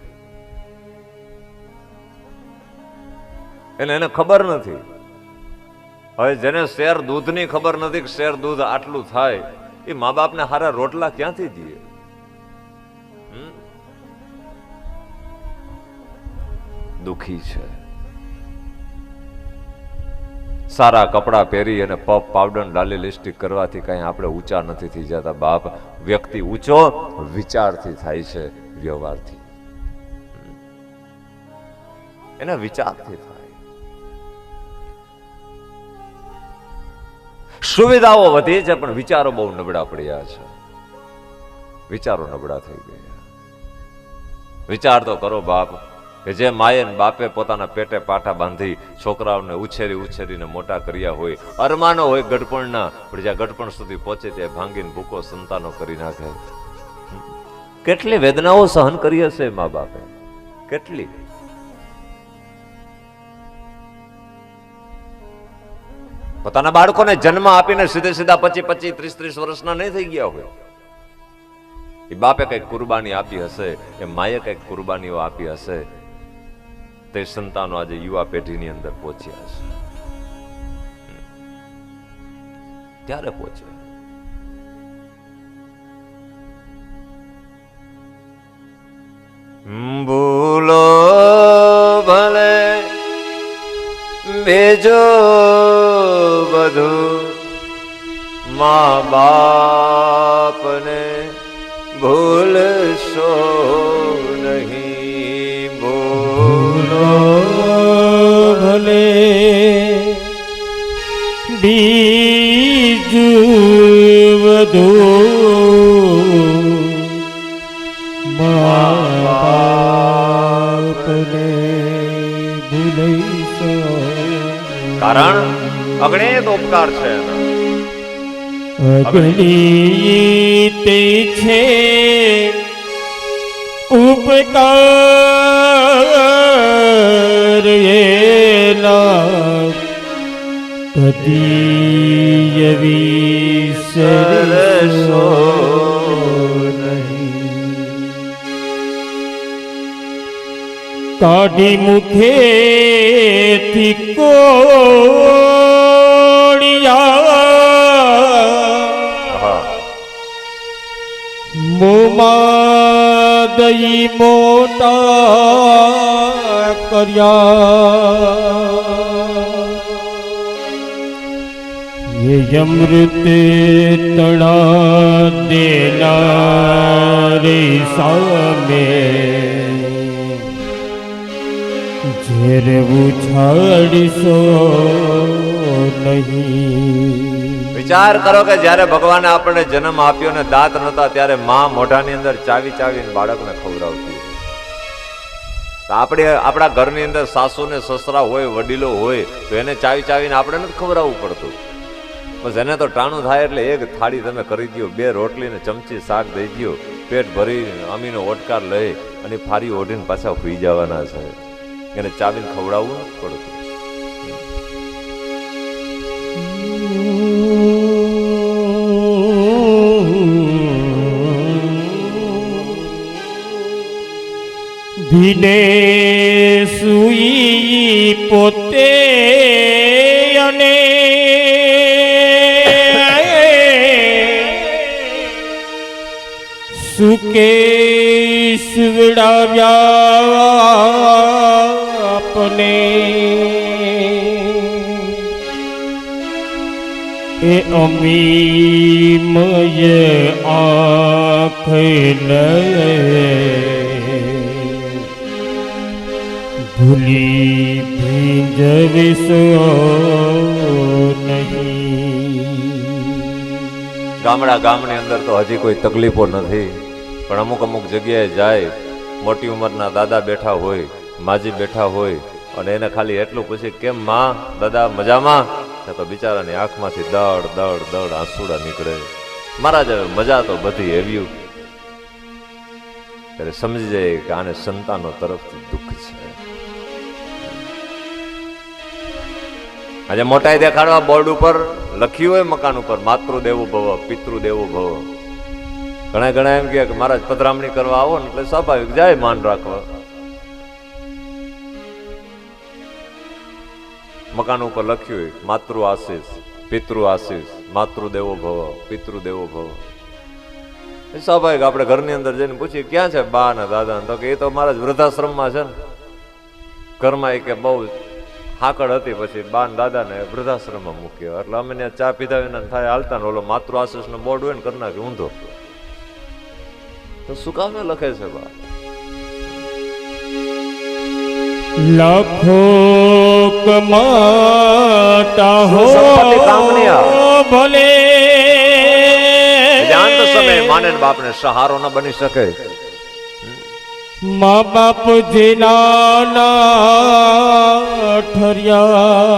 એને ખબર નથી. હવે જેને શેર દૂધની ખબર નથી કે શેર દૂધ આટલું થાય એ મા બાપને હારા રોટલા ક્યાંથી દે? દુખી છે. સારા કપડા પહેરી અને પફ પાવડર ડાલી લિપસ્ટિક કરવાથી કઈ આપણે ઊંચા નથી થઈ જતા બાપ. વ્યક્તિ ઊંચો વિચારથી થાય છે, વ્યવહારથી, એના વિચારથી થાય. સુવિધાઓ વધી છે પણ વિચારો બહુ નબળા પડ્યા છે. વિચારો નબળા થઈ ગયા. વિચાર તો કરો બાપ કે જે માએ ને બાપે પોતાના પેટે પાટા બાંધી છોકરાઓને ઉછેરીને મોટા કર્યા હોય, અરમાનો હોય ગઢપણના, પણ જ્યાં ગઢપણ સુધી પહોંચે ત્યાં ભાંગીને ભૂકો સંતાનો કરી નાખે. કેટલી વેદનાઓ સહન કરી હશે મા બાપે, કેટલી. પોતાના બાળકોને જન્મ આપીને સીધા 25, 30 વર્ષના નહીં થઈ ગયા હોય. એ બાપે કઈક કુરબાની આપી હશે, એ માએ કઈક કુરબાનીઓ આપી હશે. તે સંતાનો આજે યુવા પેઢીની અંદર પહોંચ્યા છે. ક્યારે પહોંચે? ભૂલો ભલે ભેજો બધું મા બાપને ભૂલશો નહીં. ભૂલો ભલે બીજું બધું મા બાપને ભૂલશો. કારણ અગણિત ઉપકાર છે એના. અગણિત છે ઉપકાર એના કદી વિસરશો નહીં. કાઢી મુખેથી કોળિયા મોમાં દઈ મોટા કર્યા. ये अमृत तड़ा देनारे सामे झेर उछाड़शो नहीं. વિચાર કરો કે જ્યારે ભગવાને આપણને જન્મ આપ્યો ને દાંત નહોતા ત્યારે માં મોઢાની અંદર ચાવી ચાવીને બાળકને ખવડાવતી. આપણા ઘરની અંદર સાસુ ને સસરા હોય, વડીલો હોય તો એને ચાવી ચાવીને આપણે નથી ખવડાવવું પડતું. બસ એને તો ટાણું થાય એટલે એક થાળી તમે કરી દો, 2 રોટલી ને ચમચી શાક દઈ દો, પેટ ભરી અમીનો ઓટકાર લઈ અને ફારી ઓઢીને પાછા સુઈ જવાના છે. એને ચાવીને ખવડાવવું નથી પડતું. ભીને સુઈ પોતે અને સુકે સુવડાવ્યા આપને. એ અમીમય આંખ ભૂલી ભીંજવશો નહીં. ગામની અંદર તો હજી કોઈ તકલીફો નથી, પણ અમુક જગ્યાએ જાય, મોટી ઉંમરના દાદા બેઠા હોય, માજી બેઠા હોય અને એને ખાલી એટલું પૂછે કેમ માં દાદા મજામાં, તો બિચારાની આંખમાંથી દડ દડ દડ આંસુડા નીકળે. મહારાજ હવે મજા તો બધી એવી. ત્યારે સમજી જાય કે આને સંતાનો તરફથી દુઃખ છે. આજે મોટાઈ દેખાડવા બોર્ડ ઉપર લખ્યું હોય મકાન ઉપર માતૃદેવો ભવ પિતૃદેવો ભવ. ઘણા એમ કે મહારાજ પધરામણી કરવા આવો ને એટલે સ્વાભાવિક જાય માન રાખવા. મકાન ઉપર લખ્યું હોય માતૃ આશીષ પિતૃ આશીષ માતૃદેવો ભવ પિતૃદેવો ભવ. સ્વાભાવિક આપણે ઘરની અંદર જઈને પૂછીએ ક્યાં છે બા ને દાદા, તો કે એ તો મહારાજ વૃદ્ધાશ્રમમાં છે ને. ઘરમાં એ કે બહુ હાકડ હતી, પછી બા ને દાદા ને વૃદ્ધાશ્રમમાં મૂક્યો. એટલે અમે ત્યાં ચા પીધા વિના થાય હાલતા ને ઓલો માતૃ આશીષ નો બોર્ડ હોય ને કરી નાખે ઊંધો. તો શું કામે લખે છે બા? લાખો કમાતા હો ભલે જાન તો સમય માને બાપને સહારો ન બની શકે. મા બાપ જેના ઠર્યા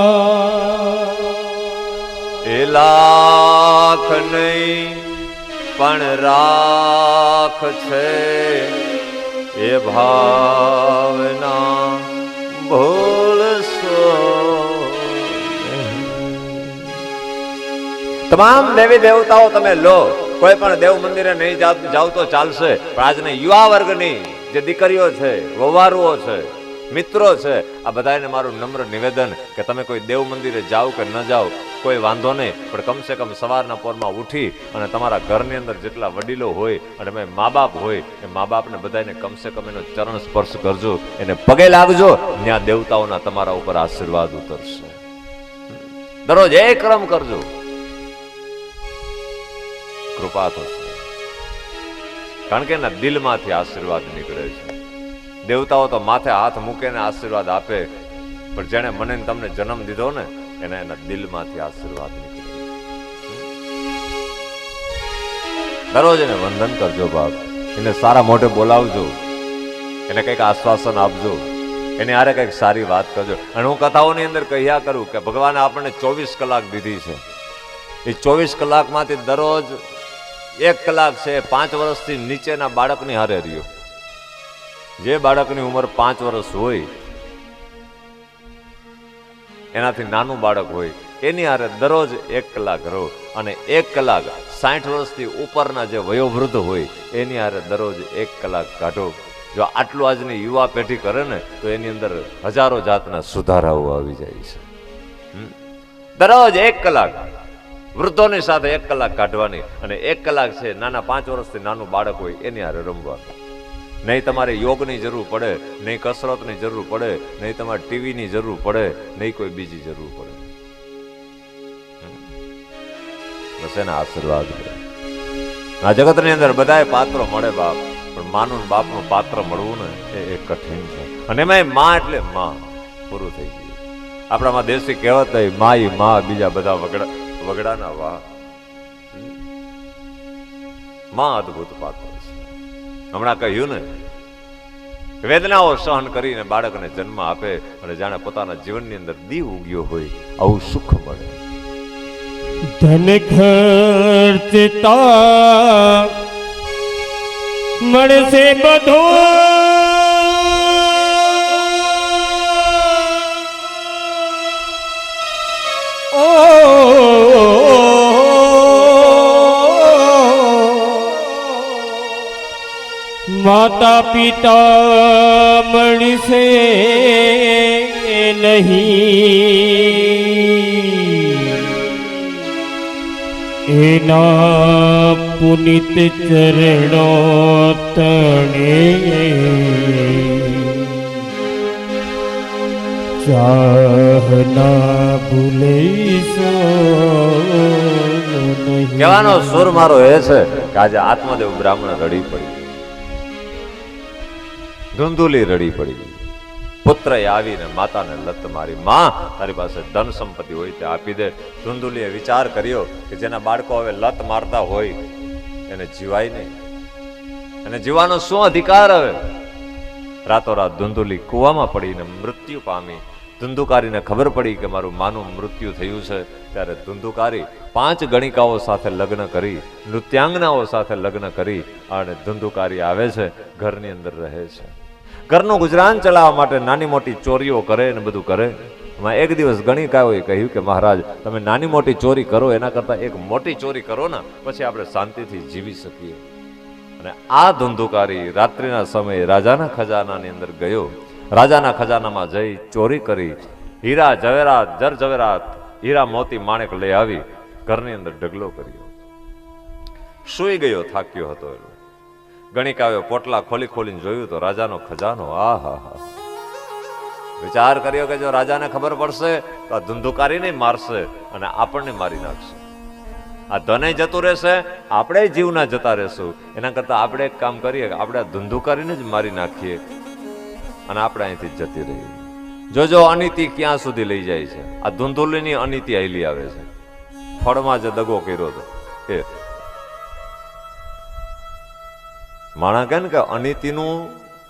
એ લાખ નહીં પણ રાખ છે એ ભાવના ભૂલશો. તમામ દેવી દેવતાઓ તમે લો, કોઈ પણ દેવ મંદિરે નહીં જાવ તો ચાલશે, પણ આજની યુવા વર્ગની જે દીકરીઓ છે, વવારુઓ છે, મિત્રો છે, આ બધાને મારું નમ્ર નિવેદન કે તમે કોઈ દેવ મંદિરે જાઓ કે ન જાઓ કોઈ વાંધો નહીં, પણ કમસે કમ સવારના પોરમાં ઉઠી અને તમારા ઘરની અંદર જેટલા વડીલો હોય અને મા બાપ હોય એ મા બાપને બધાને કમસે કમ એનો ચરણ સ્પર્શ કરજો, એને પગે લાગજો. ત્યાં દેવતાઓના તમારા ઉપર આશીર્વાદ ઉતરશે. દરરોજ એક ક્રમ કરજો, કૃપા થશે. કારણ કે એના દિલમાંથી આશીર્વાદ નીકળે છે. દેવતાઓ તો માથે હાથ મૂકીને આશીર્વાદ આપે, પણ જેને મને તમને જન્મ દીધો ને એના દિલમાંથી આશીર્વાદ નીકળે. દરરોજ એને વંદન કરજો બાપ, એને સારા મોઢે બોલાવજો, એને કંઈક આશ્વાસન આપજો, એની હારે કંઈક સારી વાત કરજો. અને હું કથાઓની અંદર કહ્યા કરું કે ભગવાને આપણને 24 કલાક દીધી છે. એ 24 કલાકમાંથી દરરોજ 1 કલાક છે 5 વર્ષથી નીચેના બાળકની હારે રહ્યો. જે બાળકની ઉંમર 5 વર્ષ હોય, એનાથી નાનું બાળક હોય, એની હારે દરરોજ 1 કલાક રહો, અને 1 કલાક 60 વર્ષથી ઉપરના જે વયોવૃદ્ધ હોય એની હારે દરરોજ 1 કલાક કાઢો. જો આટલું આજની યુવા પેઢી કરે ને તો એની અંદર હજારો જાતના સુધારાઓ આવી જાય છે. દરરોજ 1 કલાક વૃદ્ધોની સાથે 1 કલાક કાઢવાની, અને 1 કલાક છે નાના 5 વર્ષથી નાનું બાળક હોય એની હારે રમવાનું. નહીં તમારે યોગની જરૂર પડે, નહીં કસરતની જરૂર પડે, નહીં તમારે ટીવીની જરૂર પડે, નહીં કોઈ બીજી જરૂર પડે. બસ એના આશીર્વાદ. આ જગતની અંદર બધાય પાત્રો મળે બાપ, પણ માનું બાપનું પાત્ર મળવું ને એ કઠિન છે. અને એમાં માં એટલે માં, પૂરું થઈ ગયું. આપણામાં દેશી કહેવત હોય, માઈ માં, બીજા બધા વગડાના વાહ. માં અદભુત પાત્ર છે. હમણાં કહ્યું ને, વેદનાઓ સહન કરીને બાળકને જન્મ આપે, અને જાણે પોતાના જીવનની અંદર દીવ ઉગ્યો હોય આવું સુખ મળે. ધન ખર્ચતા મળશે બધું, ઓ માતા પિતા મળશે નહીં, એના પુનિત ચરણો તણે ચાહના ભૂલેશો નહીં. કહેવાનો સુર મારો એ છે કે આજે આત્મદેવ બ્રાહ્મણ રડી પડી, ધૂંધુલી રડી પડી. પુત્રએ આવીને માતાને લત મારી, માં તારી પાસે ધન સંપત્તિ હોય તે આપી દે. ધૂંધુલીએ વિચાર કર્યો કે જેના બાળકો હવે લત મારતા હોય એને જીવાય નહીં, એને જીવવાનો શું અધિકાર હવે? રાતોરાત ધૂંધુલી કૂવામાં પડીને મૃત્યુ પામી. ધુંધુકારીને ખબર પડી કે મારું માનું મૃત્યુ થયું છે, ત્યારે ધુંધુકારી 5 ગણિકાઓ સાથે લગ્ન કરી, નૃત્યાંગનાઓ સાથે લગ્ન કરી, અને ધુંધુકારી આવે છે, ઘરની અંદર રહે છે. ઘરનું ગુજરાન ચલાવવા માટે નાની મોટી ચોરીઓ કરે ને બધું કરે. એક દિવસ ગણિકાઓએ કહ્યું કે મહારાજ, તમે નાની મોટી ચોરી કરો એના કરતા એક મોટી ચોરી કરો ને, પછી આપણે શાંતિથી જીવી શકીએ. અને આ ધુંધુકારી રાત્રિના સમયે રાજાના ખજાનાની અંદર ગયો. રાજાના ખજાનામાં જઈ ચોરી કરી, હીરા જવેરાત, જર જવેરાત, હીરા મોતી માણેક લઈ આવી ઘરની અંદર ઢગલો કર્યો. સૂઈ ગયો, થાક્યો હતો. ગણિકાએ પોટલા ખોલી ખોલીને જોયું તો રાજાનો ખજાનો. આહા હા. વિચાર કર્યો કે જો રાજાને ખબર પડશે તો આ ધુંધુકારીને મારશે અને આપણને મારી નાખશે. આ ધને જતું રહેશે, આપણે જીવના જતા રહેશું. એના કરતા આપણે એક કામ કરીએ, આપણે આ ધુંધુકારીને જ મારી નાખીએ અને આપણે અહીંથી જતી રહીએ. જોજો અનીતિ ક્યાં સુધી લઈ જાય છે. આ ધુંધુલીની અનીતિ આયલી આવે છે. ફળમાં જે દગો કર્યો હતો એ માણા કહે ને કે અનીતિનું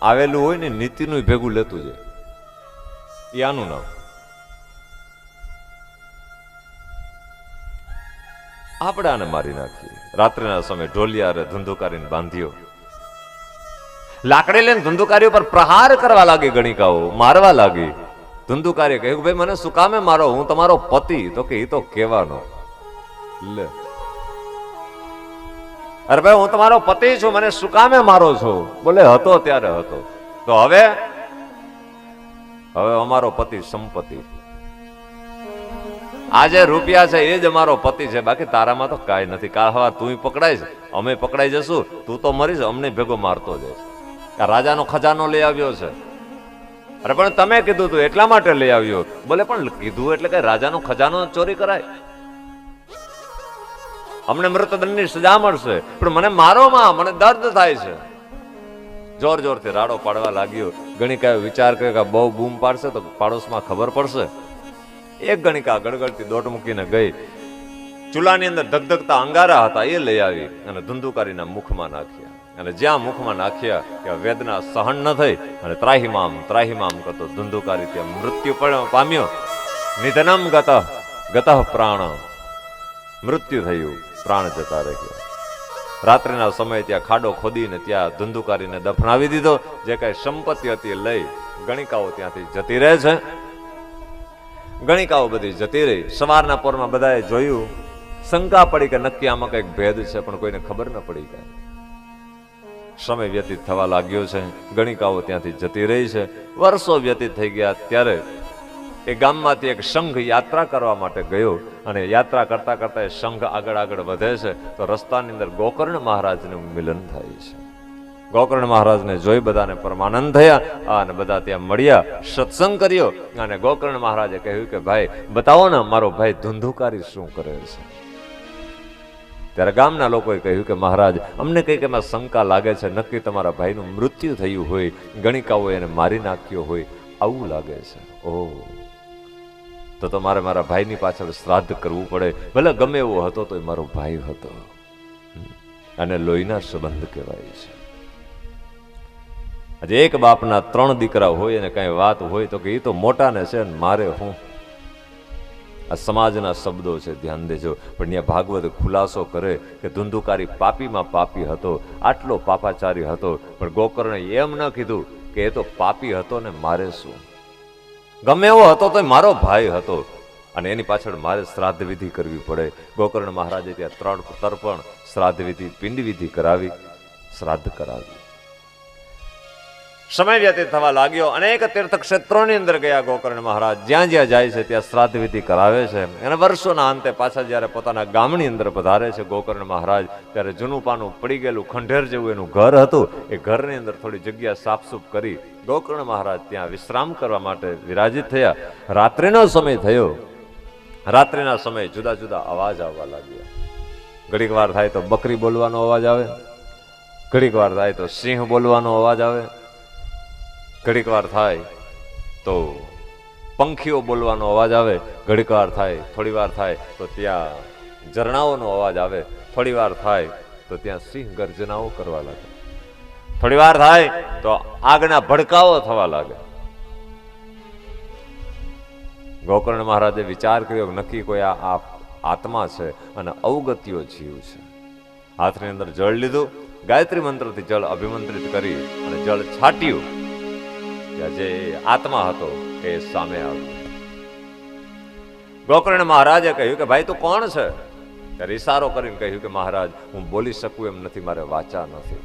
આવેલું હોય ને નીતિનું ભેગું લેતું જાય, એ આનું નામ. આપણે આને મારી નાખીએ. રાત્રિના સમયે ઢોલિયારે ધુંધુકારીને બાંધ્યો. લાકડી લઈને ધુંધુકારી ઉપર પ્રહાર કરવા લાગી. ગણિકાઓ મારવા લાગી. ધુંધુકારીએ કહ્યું, ભાઈ મને શું કામે મારો, હું તમારો પતિ. તો કે એ તો કહેવાનો. લે, અરે ભાઈ હું તમારો પતિ છું, મને શું કામે મારો છો? બોલે હતો ત્યારે હતો, તો હવે અમારો પતિ સંપત્તિ. આજે રૂપિયા છે એ જ અમારો પતિ છે, બાકી તારામાં તો કાંઈ નથી. કાલ હવા તું પકડાઈશ, અમે પકડાઈ જશું, તું તો મરીશ, અમને ભેગો મારતો જઈશ. આ રાજાનો ખજાનો લઈ આવ્યો છે. અરે પણ તમે કીધું તું એટલા માટે લઈ આવ્યો. બોલે પણ કીધું એટલે કે રાજાનો ખજાનો ચોરી કરાય? અમને મૃતદંડની સજા મળશે, પણ મને મારો માં, મને દર્દ થાય છે. જોર જોરથી રાડો પાડવા લાગ્યો. ગણિકાએ વિચાર કર્યો કે બહુ બૂમ પાડશે તો પાડોશમાં ખબર પડશે. એક ગણિકા ગડગડતી દોટ મૂકીને ગઈ. ચૂલાની અંદર ધગધગતા અંગારા હતા, એ લઈ આવી અને ધુંધુકારીના મુખમાં નાખ્યા. અને જ્યાં મુખમાં નાખ્યા કે વેદના સહન ન થઈ અને ત્રાહિમામ ત્રાહિમામ કરતો ધુંધુકારી ત્યાં મૃત્યુ પામ્યો. નિધનમ ગતઃ પ્રાણ, મૃત્યુ થયું, પ્રાણ જતા રહ્યા. રાત્રિના સમયે ત્યાં ખાડો ખોદીને ત્યાં ધુંધુકારીને દફનાવી દીધો. જે કઈ સંપત્તિ હતી લઈ ગણિકાઓ ત્યાંથી જતી રહે છે. ગણિકાઓ બધી જતી રહી. સવારના પોરમાં બધાએ જોયું, શંકા પડી કે નક્કી આમાં કંઈક ભેદ છે, પણ કોઈને ખબર ન પડી. કાંઈ સમય વ્યતીત થવા લાગ્યો છે. ગણિકાઓ ત્યાંથી જતી રહી છે. વર્ષો વ્યતીત થઈ ગયા. ત્યારે એ ગામમાંથી એક સંઘ યાત્રા કરવા માટે ગયો અને યાત્રા કરતા કરતા એ સંઘ આગળ આગળ વધે છે તો રસ્તાની અંદર ગોકર્ણ મહારાજનું મિલન થાય છે. ગોકર્ણ મહારાજને જોઈ બધાને પરમાનંદ થયા અને બધા ત્યાં મળ્યા, સત્સંગ કર્યો. અને ગોકર્ણ મહારાજે કહ્યું કે ભાઈ બતાવો ને મારો ભાઈ ધુંધુકારી શું કરે છે. ત્યારે ગામના લોકોએ કહ્યું કે મહારાજ અમને કંઈક એમાં શંકા લાગે છે, નક્કી તમારા ભાઈનું મૃત્યુ થયું હોય, ગણિકાઓએ એને મારી નાખ્યો હોય આવું લાગે છે. ઓહ, તો મારે મારા ભાઈની પાછળ શ્રાદ્ધ કરવું પડે. ભલે ગમે એવો હતો તો મારો ભાઈ હતો અને લોહીના સંબંધ કહેવાય છે. આજે એક બાપના 3 દીકરા હોય અને કઈ વાત હોય તો કે એ તો મોટાને છે ને મારે હું. આ સમાજના શબ્દો છે, ધ્યાન દેજો. પણ ત્યાં ભાગવત ખુલાસો કરે કે ધુંધુકારી પાપીમાં પાપી હતો, આટલો પાપાચારી હતો, પણ ગોકર્ણે એમ ન કીધું કે એ તો પાપી હતો ને મારે શું. ગમે એવો હતો તો મારો ભાઈ હતો અને એની પાછળ મારે શ્રાદ્ધ વિધિ કરવી પડે. ગોકર્ણ મહારાજે ત્યાં 3 તર્પણ, શ્રાદ્ધ વિધિ, પિંડ વિધિ કરાવી, શ્રાદ્ધ કરાવી. સમય વ્યતીત થવા લાગ્યો. અનેક તીર્થ ક્ષેત્રોની અંદર ગયા ગોકર્ણ મહારાજ. જ્યાં જ્યાં જાય છે ત્યાં શ્રાદ્ધ વિધિ કરાવે છે. અને વર્ષોના અંતે પાછા જ્યારે પોતાના ગામની અંદર પધારે છે ગોકર્ણ મહારાજ, ત્યારે જૂનું પાનું પડી ગયેલું ખંડેર જેવું એનું ઘર હતું. એ ઘરની અંદર થોડી જગ્યા સાફસૂફ કરી ગોકર્ણ મહારાજ ત્યાં વિશ્રામ કરવા માટે વિરાજિત થયા. રાત્રિનો સમય થયો. રાત્રિના સમયે જુદા જુદા અવાજ આવવા લાગ્યા. ઘડીક વાર થાય તો બકરી બોલવાનો અવાજ આવે, ઘડીક વાર થાય તો સિંહ બોલવાનો અવાજ આવે, ઘડીક વાર થાય તો પંખીઓ બોલવાનો અવાજ આવે, ઘડીક વાર થાય, થોડી વાર થાય તો ત્યાં ઝરણાઓનો અવાજ આવે, થોડી વાર થાય તો ત્યાં સિંહ ગર્જનાઓ કરવા લાગે, થોડી વાર થાય તો આગના ભડકાઓ થવા લાગે. ગોકર્ણ મહારાજે વિચાર કર્યો કે નક્કી કોઈ આ આત્મા છે અને અવગત્યો જીવ છે. હાથની અંદર જળ લીધું, ગાયત્રી મંત્રથી જળ અભિમંત્રિત કરી અને જળ છાટ્યું. જે આત્મા હતો એ સામે આવ્યો. ગોકર્ણ મહારાજે કહ્યું કે ભાઈ તું કોણ છે? ત્યારે ઈશારો કરીને કહ્યું કે મહારાજ હું બોલી શકું એમ નથી, મારે વાચા નથી.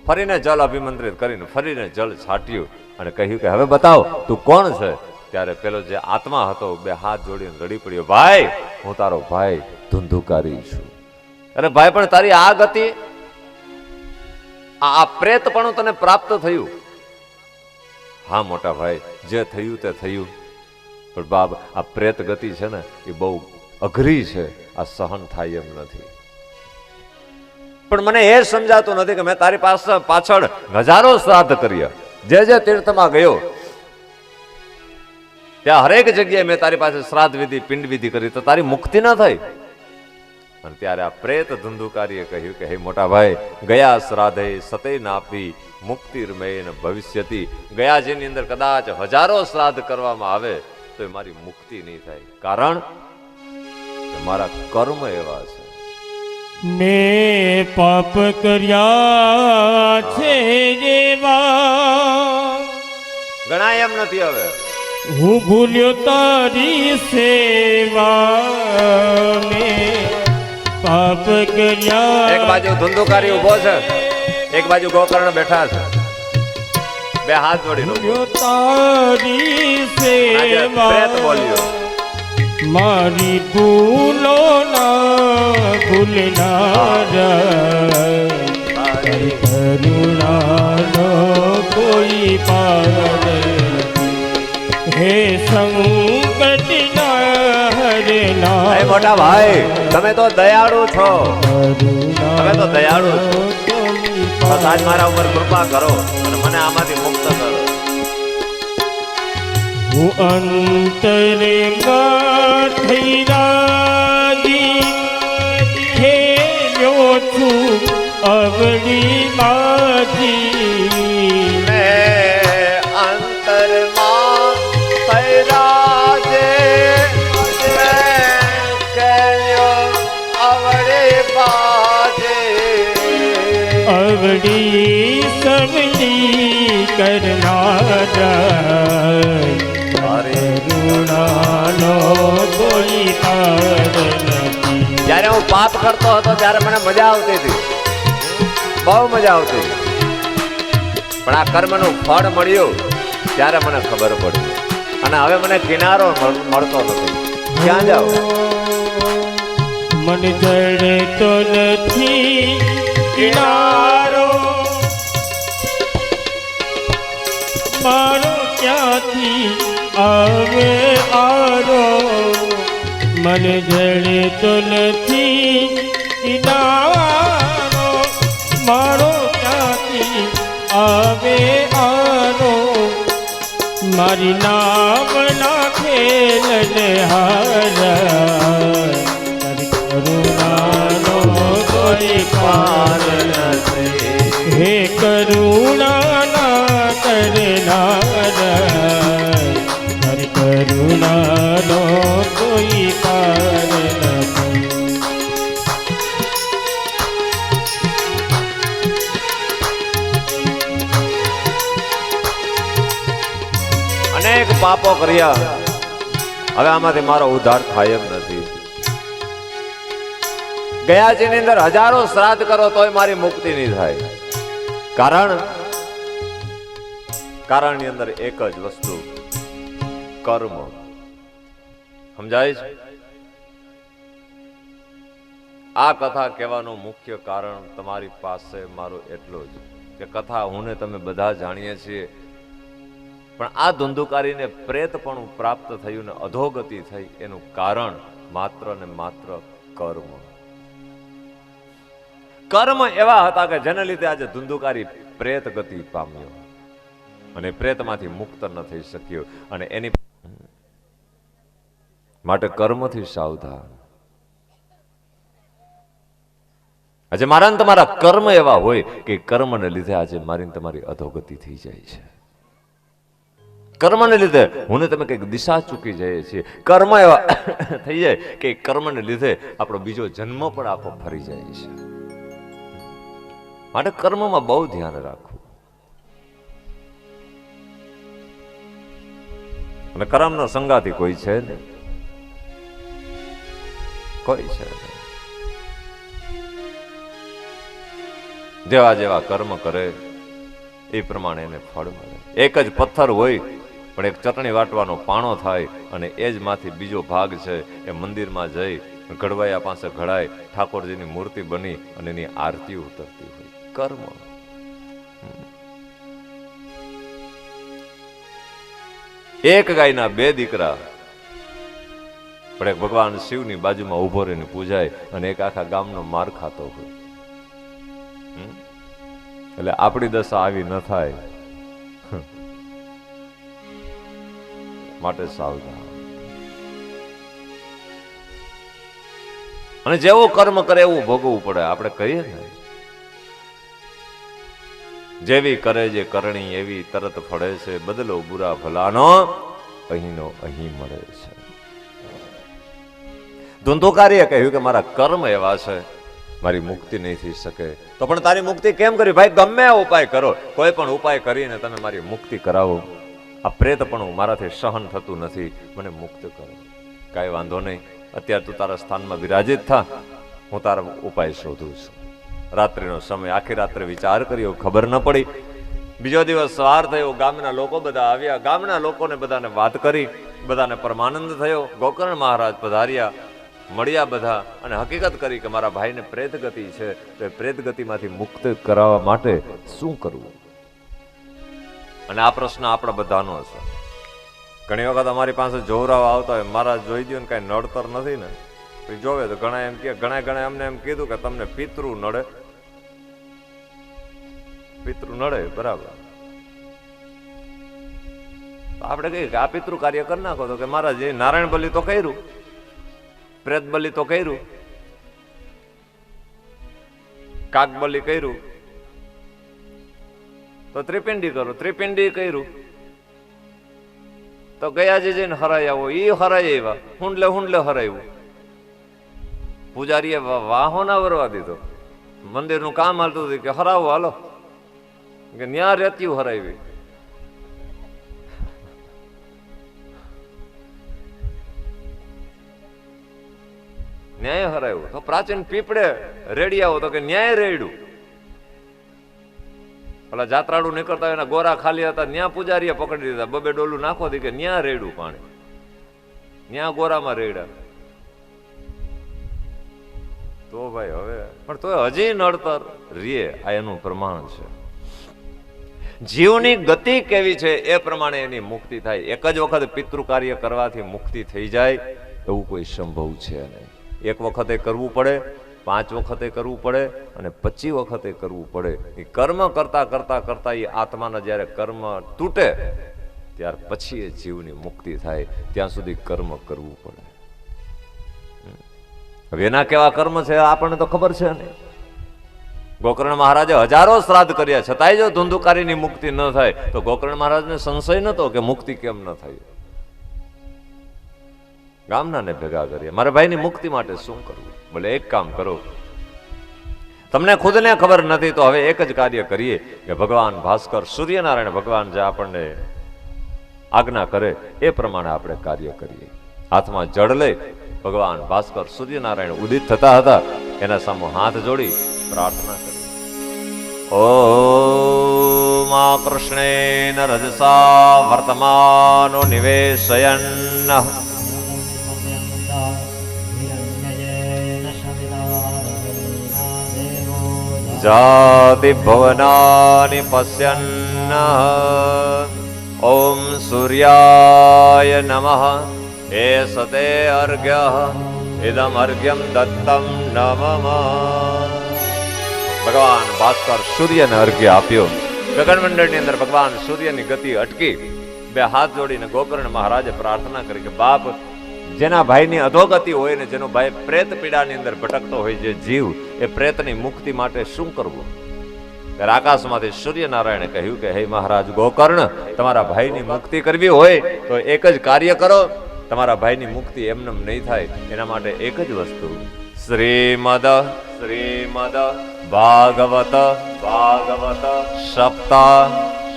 ફરીને જળ અભિમંત્રિત કરીને ફરીને જળ છાટ્યું અને કહ્યું કે હવે બતાવ તું કોણ છે? ત્યારે પેલો જે આત્મા હતો 2 હાથ જોડીને રડી પડ્યો, ભાઈ હું તારો ભાઈ ધુંધુકારી છું. અરે ભાઈ પણ તારી આ ગતિ, આ પ્રેતપણું તને પ્રાપ્ત થયું? હા મોટા ભાઈ, જે થયું તે થયું, પણ બાપ આ પ્રેત ગતિ છે ને એ બહુ અઘરી છે, આ સહન થાય એમ નથી. પણ મને એ સમજાતું નથી કે મેં તારી પાસે પાછળ હજારો શ્રાદ્ધ કર્યા, જે તીર્થમાં ગયો ત્યાં હરેક જગ્યાએ મેં તારી પાસે શ્રાદ્ધ વિધિ, પિંડ વિધિ કરી, તો તારી મુક્તિ ના થઈ. અને ત્યારે આ પ્રેત ધુંધુકારીએ કહ્યું કે હે મોટા ભાઈ, ગયા શ્રાદ્ધે સતે નાપી મુક્તિર્મય ભવિષ્યતિ. ગયા જેની અંદર કદાચ હજારો શ્રાદ્ધ કરવામાં આવે તો એ મારી મુક્તિ નહીં થાય, કારણ કે મારા કર્મ એવા છે. મેં પાપ કર્યા છે જેવા, ગણાય એમ નથી હવે. હું ભૂલ્યો તારી સેવા, મેં પાપ કર્યા. એક બાજુ ધુંધુકારી ઉભો છે, એક બાજુ ગોકર્ણ બેઠા છે, 2 હાથ જોડીને તારી સેવા. પ્રેત બોલ્યો, મારી ભૂલો ના ભૂલનાર, કરુણાનો કોઈ પાર. હે સંકટ ના હરનાર, મોટા ભાઈ તમે તો દયાળુ છો, તમે તો દયાળુ છો. બસ આજ મારા ઉપર કૃપા કરો અને મને આમાંથી મુક્ત કરો. હું અંતરે થઈ રાજી ખેલ્યો છું અવળી બાજી. અંતરમાં થઈ રાજે અવળે બાજે. અવળી સવલી કરનારા કરુણાનો કોઈ પાર નથી. જ્યારે હું પાપ કરતો હતો ત્યારે મને મજા આવતી હતી, બહુ મજા આવતી, પણ આ કર્મનું ફળ મળ્યું ત્યારે મને ખબર પડી અને હવે મને કિનારો મળતો નથી. ક્યાં જાવ? મન જડતો નથી કિનારો, મારો ક્યાંથી આવે આરો. મન જડતો નથી કિનારો, મારો ક્યાંથી આવે આરો. મારી નામના ખેલ હારા, કરુણાનો કોઈ પાર નથી. હે કરુણાના કરનારા, હરે કરુણાનો કોઈ પાર નથી. અનેક પાપો કર્યા, હવે આમાંથી મારો ઉદ્ધાર થાય એમ નથી. ગયાજીની અંદર હજારો શ્રાદ્ધ કરો તોય મારી મુક્તિ નહીં થાય. કારણની અંદર એક જ વસ્તુ, કર્મ. સમજાય છે? આ કથા કહેવાનું મુખ્ય કારણ તમારી પાસે મારું એટલું જ કે કથા હું ને તમે બધા જાણીએ છીએ, પણ આ ધુંધુકારીને પ્રેતપણું પ્રાપ્ત થયું ને અધોગતિ થઈ એનું કારણ માત્ર ને માત્ર કર્મ. કર્મ એવા હતા કે જેને લીધે આજે ધુંધુકારી પ્રેત ગતિ પામ્યો અને પ્રેતમાંથી મુક્ત ન થઈ શક્યો. અને એની માટે કર્મથી સાવધાન. આજે મારા ને તમારા કર્મ એવા હોય કે કર્મને લીધે આજે મારી તમારી અધોગતિ થઈ જાય છે. કર્મને લીધે હું ને તમે કઈક દિશા ચૂકી જઈએ છીએ. કર્મ એવા થઈ જાય કે કર્મને લીધે આપણો બીજો જન્મ પણ આખો ફરી જાય છે. માટે કર્મમાં બહુ ધ્યાન રાખવું. અને કર્મનો સંગાથી કોઈ છે ને, કોઈ છે નહીં. જેવા જેવા કર્મ કરે એ પ્રમાણે એને ફળ મળે. એક જ પથ્થર હોય પણ એક ચટણી વાટવાનો પાણો થાય અને એ જ માંથી બીજો ભાગ છે એ મંદિરમાં જઈ ઘડવાયા પાસે ઘડાય, ઠાકોરજીની મૂર્તિ બની અને એની આરતી ઉતરતી હોય. કર્મ. એક ગાયના બે દીકરા પણ એક ભગવાન શિવની બાજુમાં ઉભો રહીને પૂજાય અને એક આખા ગામનો માર ખાતો હોય. એટલે આપણી દશા આવી ન થાય માટે સાવધાન. અને જેવું કર્મ કરે એવું ભોગવવું પડે. આપણે કહીએ ને, જેવી કરે જે કરણી એવી તરત ફળે છે, બદલો બુરા ભલાનો અહીંનો અહીં મળે છે. ધુંધુકારીએ કહ્યું કે મારા કર્મ એવા છે, મારી મુક્તિ નહીં થઈ શકે. તો પણ તારી મુક્તિ કેમ કરી? ભાઈ ગમે ઉપાય કરો, કોઈ પણ ઉપાય કરીને તમે મારી મુક્તિ કરાવો. આ પ્રેત પણ મારાથી સહન થતું નથી, મને મુક્ત કરો. કાંઈ વાંધો નહીં, અત્યારે તું તારા સ્થાનમાં વિરાજિત થા, હું તારા ઉપાય શોધું છું. રાત્રિનો સમય, આખી રાત્રે વિચાર કર્યો, ખબર ન પડી. બીજો દિવસ સવાર થયો, ગામના લોકો બધા આવ્યા. ગામના લોકોને બધાને વાત કરી, બધાને પરમાનંદ થયો. ગોકર્ણ મહારાજ પધાર્યા, મળ્યા બધા અને હકીકત કરી કે મારા ભાઈને પ્રેત ગતિ છે, તો એ પ્રેત ગતિમાંથી મુક્ત કરાવવા માટે શું કરવું? અને આ પ્રશ્ન આપણા બધાનો હશે. ઘણી વખત અમારી પાસે જોવરાવા આવતા હોય, મહારાજ જોઈ દો ને કઈ નડતર નથી ને, જોવે તો ઘણા એમ કે, ઘણા અમને એમ કીધું કે તમને પિતૃ નડે. પિતૃ નડે, બરાબર. આપણે કહીએ કે આ પિતૃ કાર્ય કરી નાખો, તો કે મહારાજ એ નારાયણ બલિ તો કર્યું, પ્રેત બલિ તો કર્યું, કાક બલિ કર્યું, તો ત્રિપિંડી કરો, ત્રિપિંડી કર્યું, તો ગયાજી જઈને હરાયા હોય, એ હરાય એવા, હુંડલે હરાયું. પૂજારીએ વાહો ના વરવા દીધો, મંદિરનું કામ હાલતું હતું કે હરાવો હાલો, કે ન્યા રેતી હરાવી. ન્યાય હરાયું તો પ્રાચીન પીપળે રેડી આવો તો કે ન્યાય રેડ્યું. પેલા જાત્રાળુ નીકળતા એના ગોરા ખાલી હતા, ન્યા પૂજારીએ પકડી દીધા, બબે ડોલું નાખો દી કે ન્યા રેડ્યું પાણી, ન્યા ગોરામાં રેડ્યા. તો ભાઈ હવે પણ તો હજી નડતર રે, આ એનું પ્રમાણ છે. જીવની ગતિ કેવી છે એ પ્રમાણે એની મુક્તિ થાય. એક જ વખત પિતૃ કાર્ય કરવાથી મુક્તિ થઈ જાય એવું કોઈ સંભવ છે નહીં. એક વખતે કરવું પડે, 5 વખતે કરવું પડે અને 25 વખતે કરવું પડે. એ કર્મ કરતા કરતા કરતા એ આત્માના જ્યારે કર્મ તૂટે ત્યાર પછી એ જીવની મુક્તિ થાય. ત્યાં સુધી કર્મ કરવું પડે. હવે એના કેવા કર્મ છે આપણને તો ખબર છે ને. ગોકર્ણ મહારાજે હજારો શ્રાદ્ધ કર્યા છતાંય જો ધુંધુકારીની મુક્તિ ન થાય તો ગોકર્ણ મહારાજને સંશય નતો કે મુક્તિ કેમ ન થાય. ગામનાને ભેગા કરીએ, મારા ભાઈની મુક્તિ માટે શું કરવું? બોલે એક કામ કરો, તમને ખુદને ખબર નથી તો હવે એક જ કાર્ય કરીએ કે ભગવાન ભાસ્કર સૂર્યનારાયણ ભગવાન જે આપણને આજ્ઞા કરે એ પ્રમાણે આપણે કાર્ય કરીએ. હાથમાં જળ લઈ ભગવાન ભાસ્કર સૂર્યનારાયણ ઉદિત થતા હતા એના સામે હાથ જોડી પ્રાર્થના કરી. ઓમ કૃષ્ણેન રજસા વર્તમાનો નિવેશયન જાતિ ભવનાનિ પશ્યન્ન. ઓમ સૂર્યાય નમઃ એ સતે અર્ઘ્ય ઇદમ અર્ઘ્યમ દત્તમ નમઃ. ભગવાન ભાસ્કર સૂર્યને અર્ઘ્ય આપ્યો. ગગનમંડળની અંદર ભગવાન સૂર્યની ગતિ અટકી. બે હાથ જોડીને ગોકર્ણ મહારાજે પ્રાર્થના કરી કે બાપ, જેના ભાઈની અધોગતિ હોય ને જેનો ભાઈ પ્રેત પીડાની અંદર ભટકતો હોય, જે જીવ, એ પ્રેતની મુક્તિ માટે શું કરવું? ત્યારે આકાશમાંથી સૂર્યનારાયણે કહ્યું કે હે મહારાજ ગોકર્ણ, તમારા ભાઈની મુક્તિ કરવી હોય તો એક જ કાર્ય કરો. તમારા ભાઈની મુક્તિ એમનેમ નહીં થાય. એના માટે એક જ વસ્તુ, શ્રીમદ શ્રીમદ ભાગવત ભાગવત સપ્તાહ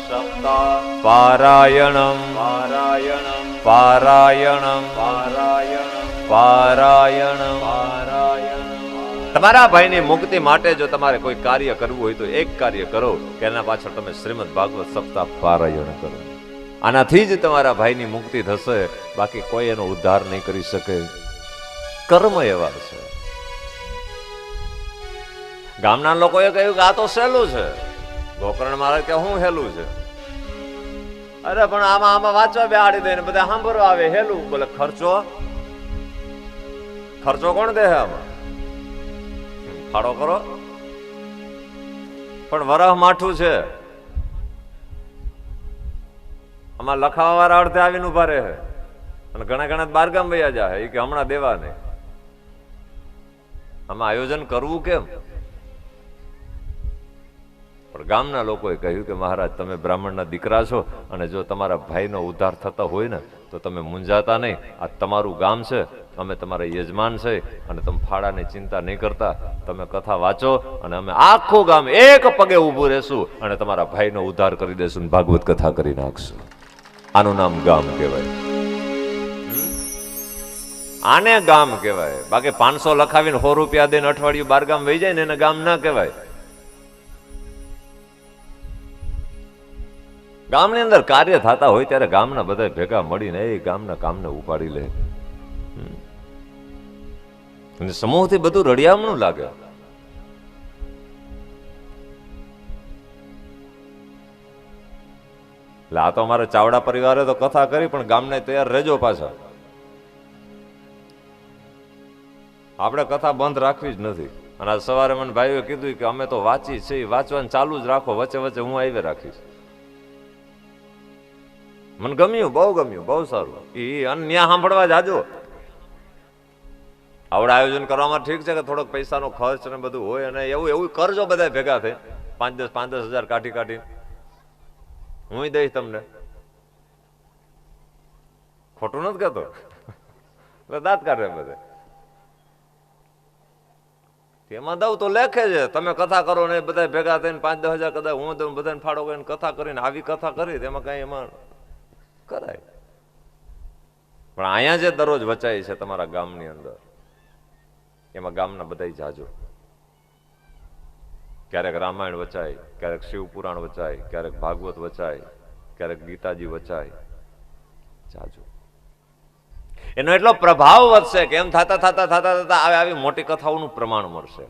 સપ્તાહ પારાયણમ પારાયણમ પારાયણમ પારાયણમ પારાયણમ પારાયણમ. તમારા ભાઈની મુક્તિ માટે જો તમારે કોઈ કાર્ય કરવું હોય તો એક કાર્ય કરો કે એના પાછળ તમે શ્રીમદ ભાગવત સપ્તાહ પારાયણ કરો. આનાથી જ તમારા ભાઈની મુક્તિ થશે, બાકી કોઈ એનો ઉદ્ધાર નહીં કરી શકે. કર્મ એવા છે. ગામના લોકોએ કહ્યું કે આ તો સહેલું છે. ગોકર્ણ મહારાજ કે શું હેલું છે? અરે પણ આમાં આમાં વાંચવા બેહાડી દે ને બધા સાંભળવા આવે, હેલું. બોલે ખર્ચો, ખર્ચો કોણ દે? આમાં ફાળો કરો. પણ વરહ માઠું છે. આમાં લખાવા વાળા અડધે આવીને ઉભા રહે અને ઘણા ઘણા બારગામ વયા જાય કે હમણાં દેવા નહીં. આમાં આયોજન કરવું કેમ? પણ ગામના લોકોએ કહ્યું કે મહારાજ, તમે બ્રાહ્મણના દીકરા છો અને જો તમારા ભાઈનો ઉદ્ધાર થતા હોય ને તો તમે મૂંઝાતા નહીં. આ તમારું ગામ છે, અમે તમારા યજમાન છે અને તમે ફાળાની ચિંતા નહીં કરતા. તમે કથા વાંચો અને અમે આખું ગામ એક પગે ઊભું રહેશું અને તમારા ભાઈનો ઉદ્ધાર કરી દેશું, ભાગવત કથા કરી નાખશું. આનું નામ ગામ કહેવાય. આને ગામ કહેવાય. બાકી 500 લખાવીને 100 રૂપિયા દઈને અઠવાડિયું બારગામ વહી જાય ને એને ગામ ના કહેવાય. ગામની અંદર કાર્ય થતા હોય ત્યારે ગામના બધા ભેગા મળીને એ ગામના કામને ઉપાડી લે. અને સમૂહથી બધું રળિયામણું લાગે. એટલે આ તો અમારે ચાવડા પરિવારે તો કથા કરી, પણ ગામને તૈયાર રહેજો પાછા. આપણે કથા બંધ રાખવી જ નથી. અને આ સવારે મને ભાઈઓએ કીધું કે અમે તો વાંચી છે, વાંચવાનું ચાલુ જ રાખો, વચ્ચે વચ્ચે હું આવી રાખીશ. મને ગમ્યું, બહુ ગમ્યું, બહુ સારું. એ અન્ય સાંભળવા જાજો. આવડે આયોજન કરવામાં ઠીક છે કે થોડોક પૈસાનો ખર્ચ ને બધું હોય, અને એવું એવું કરજો બધા ભેગા થઈ 5-10 હજાર કાઢી કાઢી હું દઈશ તમને. ખોટું નથી કહેતો, દાંત કાઢે બધે. એમાં દઉં તો લેખે છે. તમે કથા કરો ને બધા ભેગા થઈને 5-10 હજાર કદાચ હું દઉં, બધાને ફાળો કરીને કથા કરીને આવી કથા કરી એમાં કઈ એમાં કરાય. પણ અહીંયા જે દરરોજ વચાય છે તમારા ગામની અંદર, એમાં ગામના બધા જાજો. ક્યારેક રામાયણ વચાય, ક્યારેક શિવ પુરાણ વચાય, ક્યારેક ભાગવત વચાય, ક્યારેક ગીતાજી વચાય, જાજો. એનો એટલો પ્રભાવ વધશે કે એમ થતા થતા થતા થતા આવી મોટી કથાઓનું પ્રમાણ મળશે.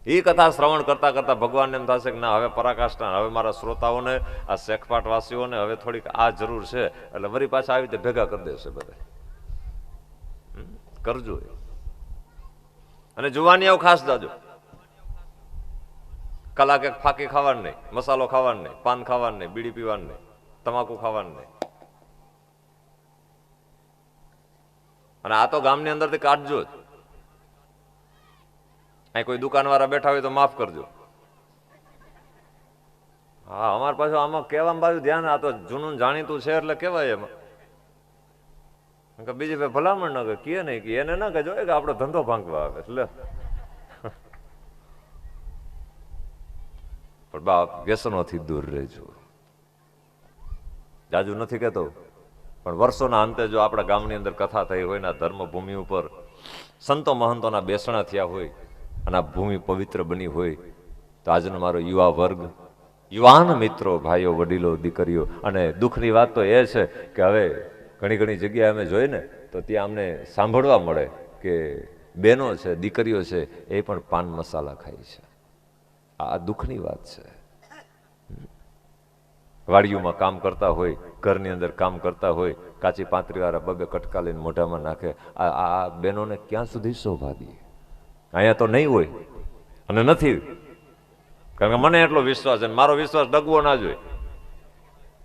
એ કથા શ્રવણ કરતા કરતા ભગવાનને એમ થશે કે ના હવે પરાકાષ્ઠા, હવે મારા શ્રોતાઓને આ શેખપાટ વાસીઓને હવે થોડીક આ જરૂર છે, એટલે વળી પાછા આવી રીતે ભેગા કરી દેશે બધા. કરજો. અને જુવાની આવું ખાસ જાજો. કલાક એક ફાકી ખાવાનું નહીં, મસાલો ખાવાનું નહીં, પાન ખાવાનું નહીં, બીડી પીવાનું નહીં, તમાકુ ખાવાનું નહીં. અને આ તો ગામની અંદરથી કાઢજો જ. અહીં કોઈ દુકાનવાળા બેઠા હોય તો માફ કરજો. હા, અમારે પાછું આમાં કહેવામાં બાજુ ધ્યાન, આ તો જૂનું જાણીતું છે એટલે કહેવાય એમાં. બીજી ભાઈ ભલામણ ન કહે નહીં કે એને ના કહેજો કે આપણો ધંધો ભાંગવા આવે એટલે. પણ બાપ વ્યસનોથી દૂર રહેજો. જાજુ નથી કહેતો, પણ વર્ષોના અંતે જો આપણા ગામની અંદર કથા થઈ હોય ને ધર્મભૂમિ ઉપર સંતો મહંતોના બેસણા થયા હોય અને આ ભૂમિ પવિત્ર બની હોય, તો આજનો મારો યુવા વર્ગ, યુવાન મિત્રો, ભાઈઓ, વડીલો, દીકરીઓ, અને દુઃખની વાત તો એ છે કે હવે ઘણી ઘણી જગ્યાએ અમે જોઈને તો ત્યાં અમને સાંભળવા મળે કે બહેનો છે, દીકરીઓ છે, એ પણ પાન મસાલા ખાય છે. આ દુઃખની વાત છે. વાડીઓમાં કામ કરતા હોય, ઘરની અંદર કામ કરતા હોય, કાચી પાંતરીવાળા બબે કટકા લઈને મોઢામાં નાખે. આ બહેનોને ક્યાં સુધી શોભા દે? અહીંયા તો નહીં હોય અને નથી, કારણ કે મને એટલો વિશ્વાસ છે, મારો વિશ્વાસ ડગવો ના જોઈએ.